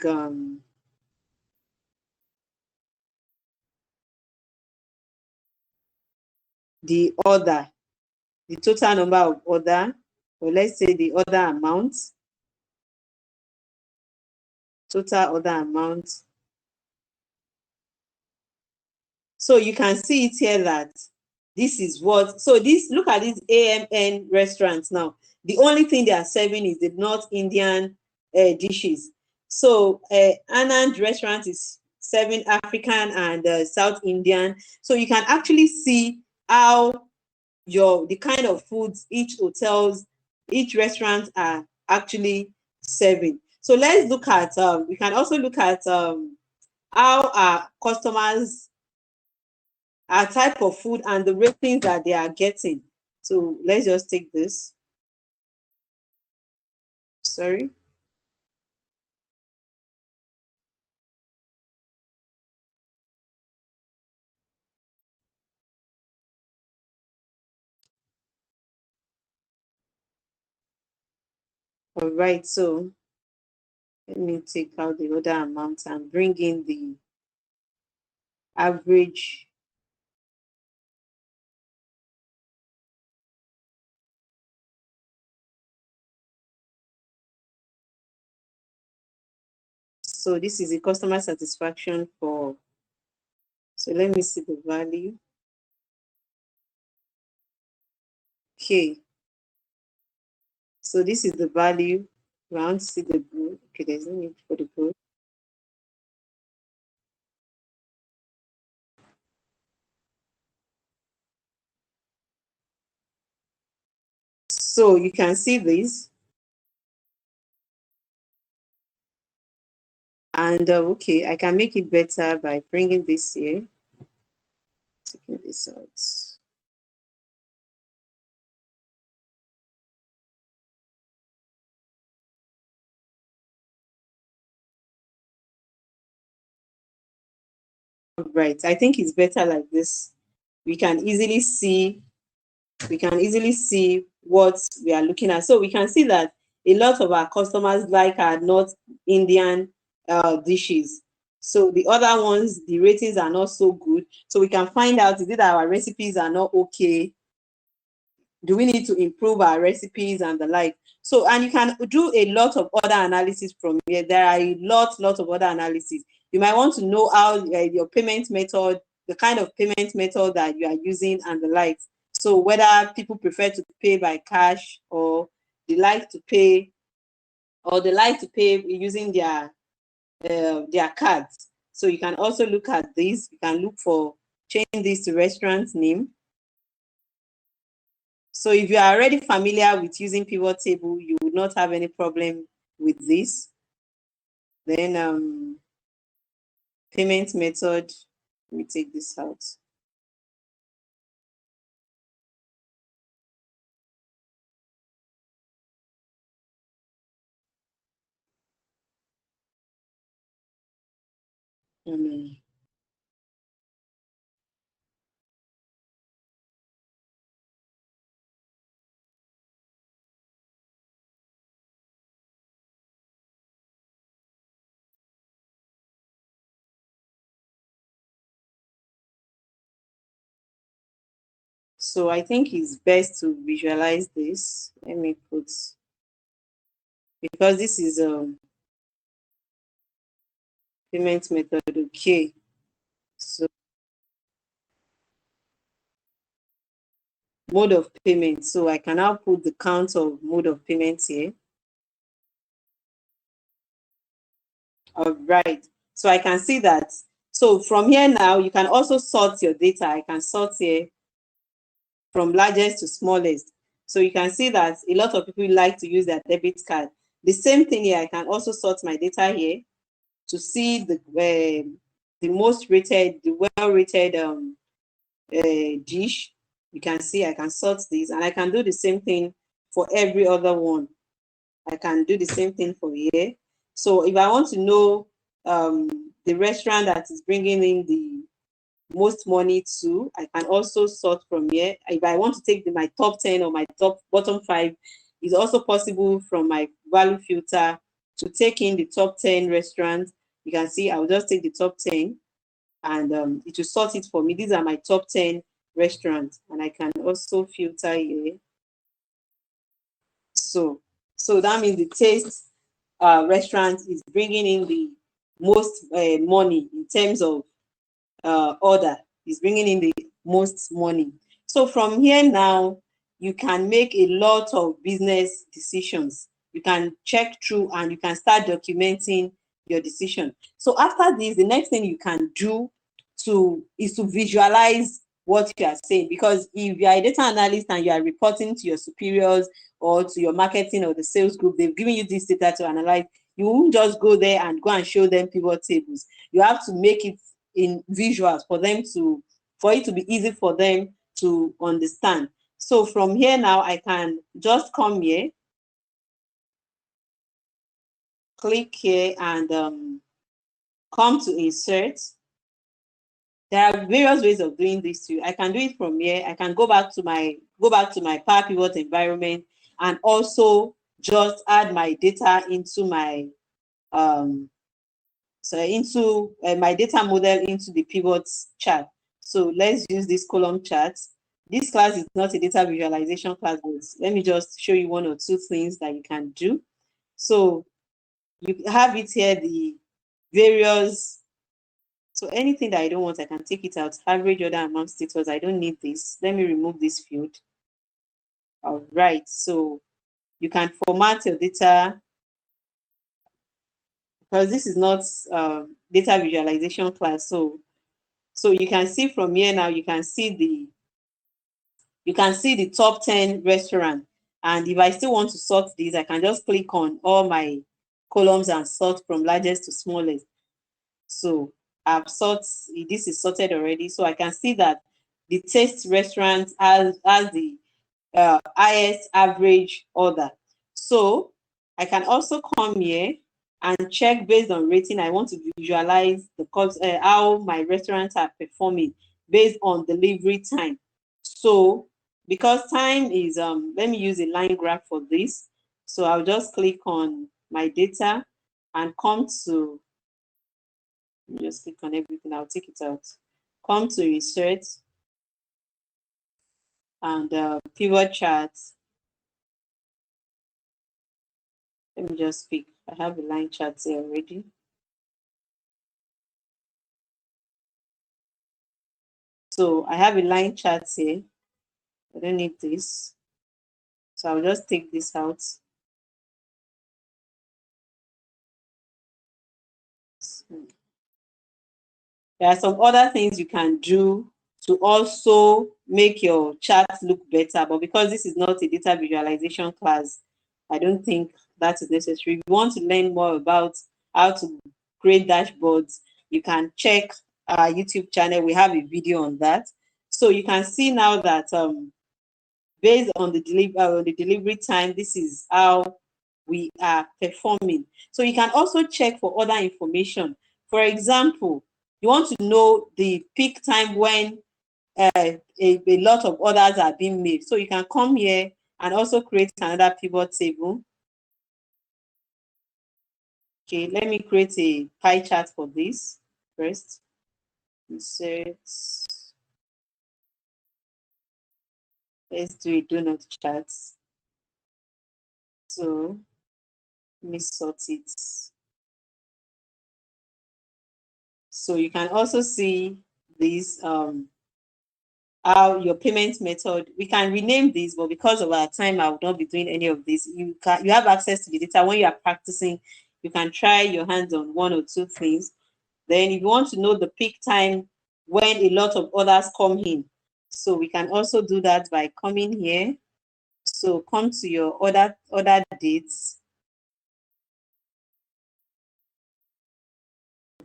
the order, the total number of order, or let's say the order amount, total order amount. So you can see it here that this is what, so this, look at these AMN restaurants now. The only thing they are serving is the North Indian dishes. So Anand restaurant is serving African and South Indian. So you can actually see how the kind of foods each hotels, each restaurant are actually serving. So let's look at, we can also look at how our customers, our type of food and the ratings that they are getting. So let's just take this. Sorry. All right, so let me take out the other amount and bring in the average. So this is the customer satisfaction for, so let me see the value. Okay. So this is the value. We want to see the growth. Okay, there's no need for the growth. So you can see this. And okay, I can make it better by bringing this here, taking this out. Right, I think it's better like this. We can easily see what we are looking at. So we can see that a lot of our customers like our North Indian dishes. So the other ones, the ratings are not so good. So we can find out, is it that our recipes are not okay? Do we need to improve our recipes and the like? So, and you can do a lot of other analysis from here. There are a lot of other analysis. You might want to know how your payment method, the kind of payment method that you are using and the like. So whether people prefer to pay by cash or they like to pay using their cards. So you can also look at this. You can look for change this to restaurant name. So if you are already familiar with using pivot table, you would not have any problem with this. Then payment method, let me take this out. Um, so I think it's best to visualize this. Let me put, because this is a payment method, okay. So mode of payment. So I can now put the count of mode of payment here. All right. So I can see that. So from here now, you can also sort your data. I can sort here from largest to smallest. So you can see that a lot of people like to use their debit card. The same thing here, I can also sort my data here to see the most rated, the well-rated dish. You can see I can sort this, and I can do the same thing for every other one. I can do the same thing for here. So if I want to know the restaurant that is bringing in the most money to, I can also sort from here. If I want to take my top 10 or my top bottom 5, it's also possible from my value filter to take in the top 10 restaurants. You can see I'll just take the top 10 and it will sort it for me. These are my top 10 restaurants, and I can also filter here. So that means the taste restaurant is bringing in the most money in terms of order, is bringing in the most money. So from here now, you can make a lot of business decisions. You can check through and you can start documenting your decision. So after this, the next thing you can do is to visualize what you are saying. Because if you are a data analyst and you are reporting to your superiors or to your marketing or the sales group, they've given you this data to analyze. You won't just go there and go and show them pivot tables. You have to make it in visuals for it to be easy for them to understand. So from here now, I can just come here, click here, and come to insert. There are various ways of doing this too. I can do it from here. I can go back to my Power Pivot environment and also just add my data into my my data model into the pivots chart. So let's use this column chart. This class is not a data visualization class, but let me just show you one or two things that you can do. So you have it here, the various, so anything that I don't want, I can take it out. Average order amount status, I don't need this. Let me remove this field. All right, so You can format your data, because this is not data visualization class. So you can see from here now, you can see the top 10 restaurants. And if I still want to sort these, I can just click on all my columns and sort from largest to smallest. So I've this is sorted already. So I can see that the Taste restaurant has the highest average order. So I can also come here and check based on rating. I want to visualize how my restaurants are performing based on delivery time. So because time is, let me use a line graph for this. So I'll just click on my data and come to, just click on everything. I'll take it out. Come to insert and pivot charts. Let me just pick. I have a line chart here already. So I have a line chart here. I don't need this. So I'll just take this out. So there are some other things you can do to also make your charts look better. But because this is not a data visualization class, I don't think that is necessary. If you want to learn more about how to create dashboards, you can check our YouTube channel. We have a video on that. So you can see now that based on the delivery time, this is how we are performing. So you can also check for other information. For example, you want to know the peak time when a lot of orders are being made. So you can come here and also create another pivot table. Okay, let me create a pie chart for this first. Insert. Let's do a donut chart. So let me sort it. So you can also see this how your payment method. We can rename this, but because of our time, I will not be doing any of this. You have access to the data when you are practicing. You can try your hands on one or two things. Then if you want to know the peak time when a lot of orders come in, so we can also do that by coming here. So come to your order dates.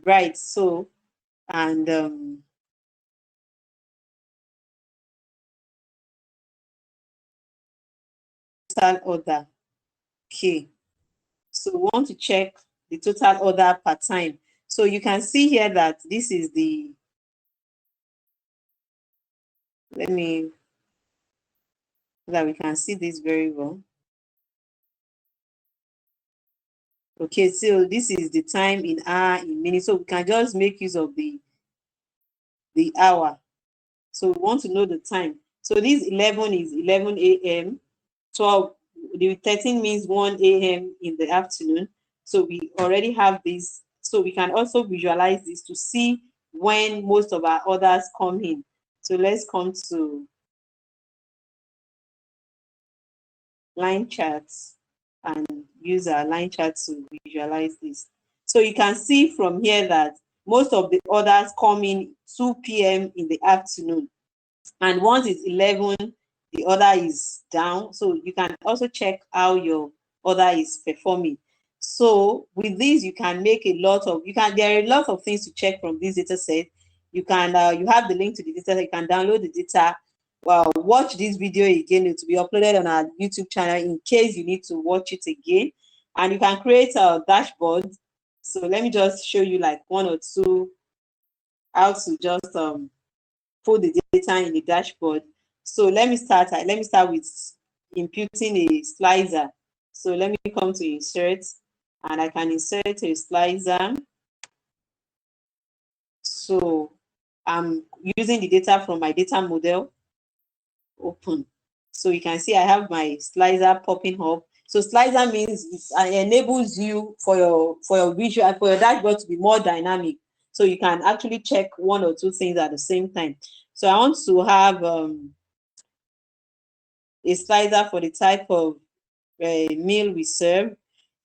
Right, so, and total order. Okay, so we want to check the total order per time. So you can see here that this is the, let me, so that we can see this very well. Okay, so this is the time in hour, in minutes. So we can just make use of the hour. So we want to know the time. So this 11 is 11 a.m. 12, the 13 means 1 a.m. in the afternoon. So we already have this. So we can also visualize this to see when most of our orders come in. So let's come to line charts and use our line chart to visualize this. So you can see from here that most of the orders come in 2 p.m. in the afternoon. And once it's 11, the order is down. So you can also check how your order is performing. So with this, you can make a lot of, there are a lot of things to check from this data set. You can, you have the link to the data set, you can download the data, watch this video again. It will be uploaded on our YouTube channel in case you need to watch it again. And you can create a dashboard. So let me just show you like one or two, how to just put the data in the dashboard. So let me start with imputing a slicer. So let me come to insert, and I can insert a slicer. So I'm using the data from my data model. Open. So you can see I have my slicer popping up. So slicer means it enables you for your visual, for your dashboard to be more dynamic. So you can actually check one or two things at the same time. So I want to have a slicer for the type of meal we serve.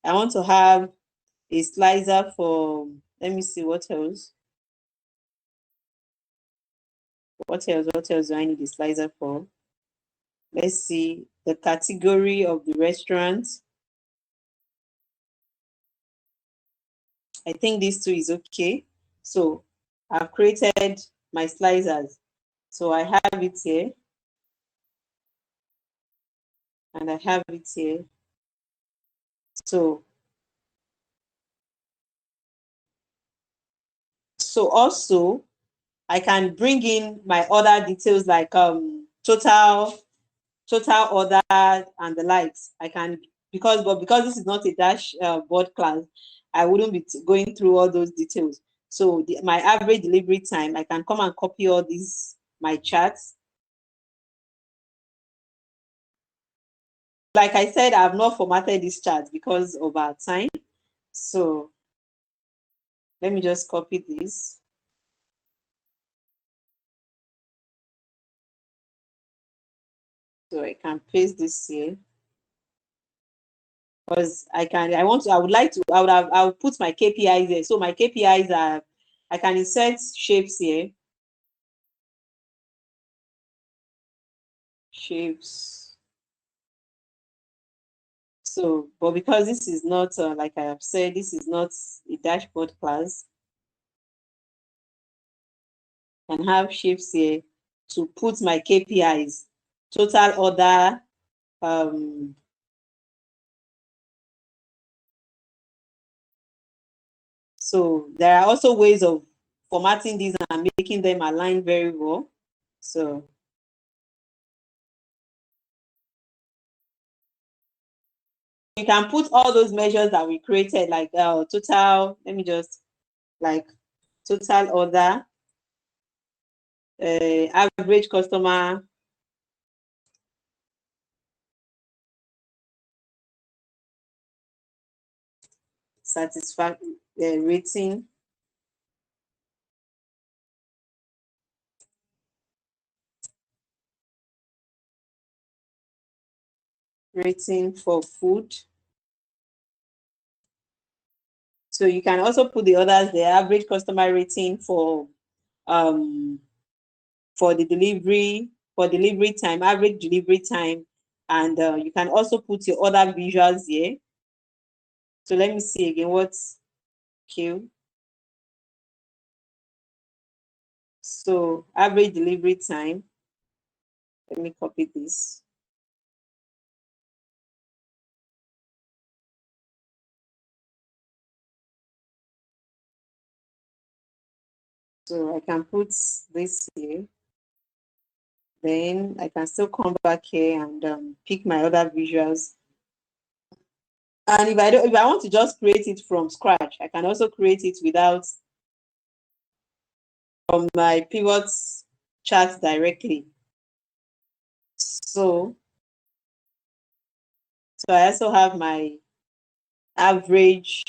I want to have a slicer for, let me see what else. What else do I need a slicer for? Let's see the category of the restaurant. I think this two is okay. So I've created my slicers. So I have it here. And I have it here. So also I can bring in my other details like total order and the likes. I can, because this is not a dashboard class, I wouldn't be going through all those details. So my average delivery time, I can come and copy all these, my charts. Like I said, I've not formatted this chart because of our time. So let me just copy this. So I can paste this here. Because I would put my KPIs there. So my KPIs are, I can insert shapes here. Shapes. So, but because this is not, like I have said, this is not a dashboard class, I can have shapes here to put my KPIs, total order, so there are also ways of formatting these and making them align very well. So you can put all those measures that we created, like total, let me just, like total order, average customer satisfaction rating, for food. So you can also put the others, the average customer rating for the delivery, time, average delivery time, and you can also put your other visuals here. So let me see again what's Q. So average delivery time. Let me copy this. So I can put this here. Then I can still come back here and pick my other visuals. And if I want to just create it from scratch, I can also create it without, from my pivots chart directly. So I also have my average.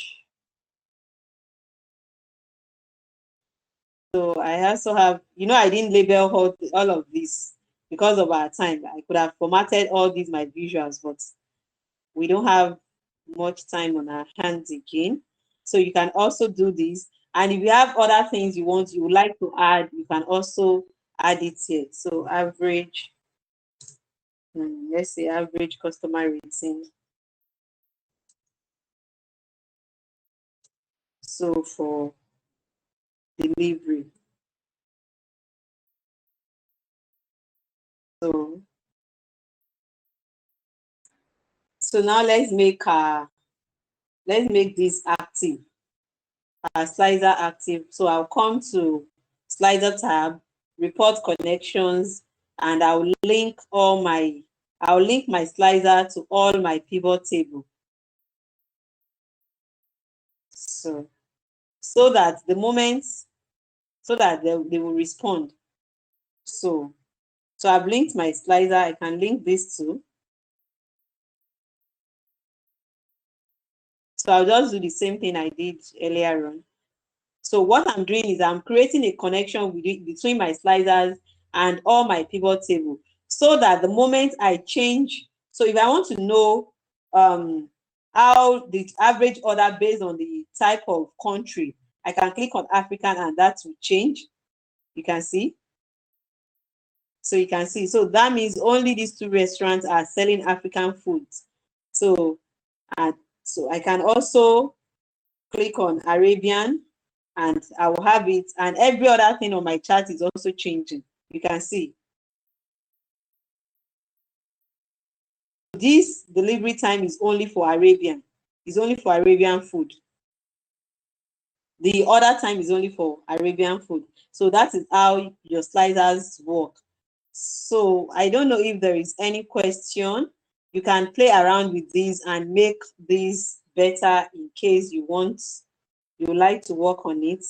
So I also have, I didn't label all of this because of our time. I could have formatted all these my visuals, but we don't have much time on our hands again. So you can also do this. And if you have other things you would like to add, you can also add it here. So average, let's say average customer rating. So for delivery. So now let's make this active, our slicer active. So I'll come to slicer tab, report connections, and I'll link my slicer to all my pivot table. So that the moment, so that they will respond. So I've linked my slicer. I can link this too. So I'll just do the same thing I did earlier on. So what I'm doing is I'm creating a connection between my slicers and all my pivot table, so that the moment I change, so if I want to know how the average order based on the type of country. I can click on African and that will change. You can see. So you can see. So that means only these two restaurants are selling African foods. So, so I can also click on Arabian and I will have it. And every other thing on my chart is also changing. You can see. This delivery time is only for Arabian. It's only for Arabian food. The order time is only for Arabian food. So that is how your sliders work. So I don't know if there is any question. You can play around with these and make these better in case you would like to work on it.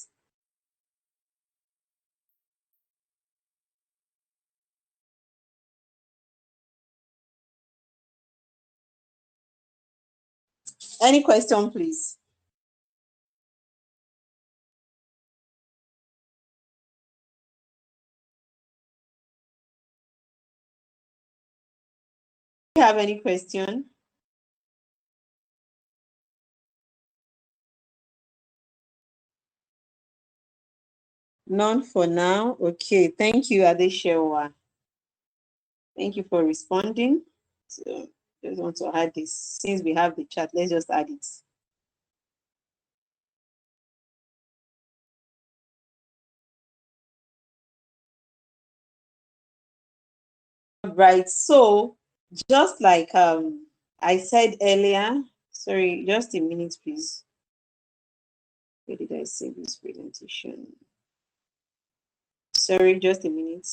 Any question, please? Do you have any question? None for now. Okay, thank you, Adeshewa. Thank you for responding. So just want to add this. Since we have the chat, let's just add it. Right. So just like I said earlier, sorry, just a minute, please. Where did I save this presentation? Sorry, just a minute.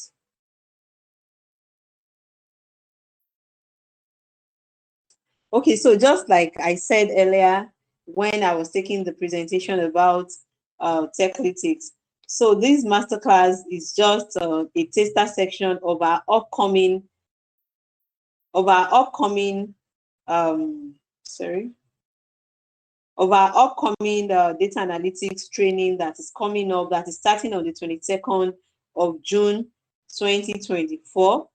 Okay, so just like I said earlier, when I was taking the presentation about Techlytics, so this masterclass is just a taster section of our upcoming sorry, of our upcoming data analytics training that is coming up, that is starting on the 22nd of June 2024.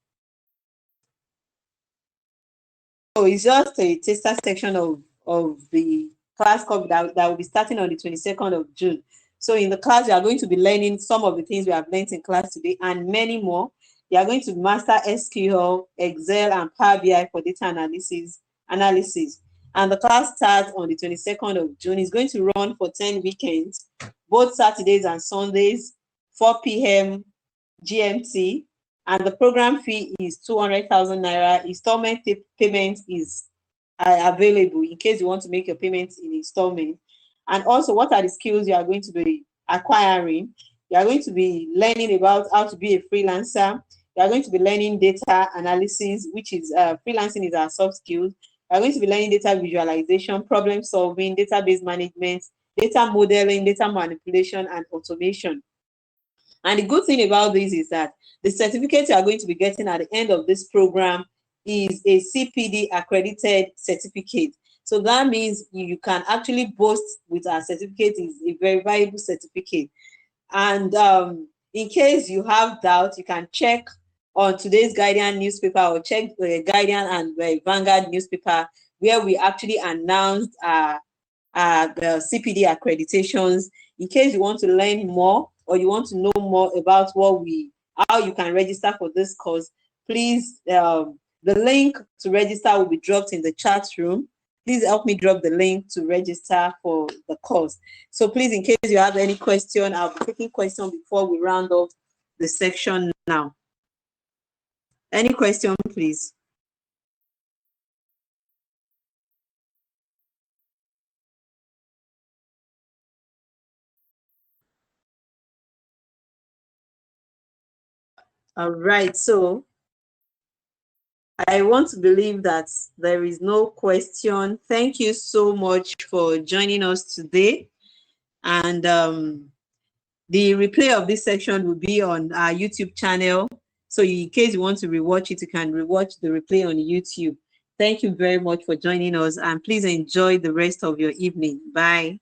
So it's just a taster section of the class that will be starting on the 22nd of June. So in the class, you are going to be learning some of the things we have learned in class today and many more. You are going to master SQL, Excel, and Power BI for data analysis. And the class starts on the 22nd of June. It's going to run for 10 weekends, both Saturdays and Sundays, 4 p.m. GMT. And the program fee is 200,000 naira. Installment payment is available in case you want to make your payments in installment. And also, what are the skills you are going to be acquiring? You are going to be learning about how to be a freelancer. You are going to be learning data analysis, which is freelancing is our soft skills. You are going to be learning data visualization, problem solving, database management, data modeling, data manipulation, and automation. And the good thing about this is that the certificate you are going to be getting at the end of this program is a CPD accredited certificate. So that means you can actually boast with our certificate is a very valuable certificate. And in case you have doubt, you can check on today's Guardian newspaper or check the Guardian and the Vanguard newspaper where we actually announced the CPD accreditations. In case you want to learn more or you want to know more about how you can register for this course, please, the link to register will be dropped in the chat room. Please help me drop the link to register for the course. So please, in case you have any question, I'll be taking questions before we round off the section now. Any question, please? All right, so I want to believe that there is no question. Thank you so much for joining us today. And the replay of this section will be on our YouTube channel. So in case you want to rewatch it, you can rewatch the replay on YouTube. Thank you very much for joining us and please enjoy the rest of your evening. Bye.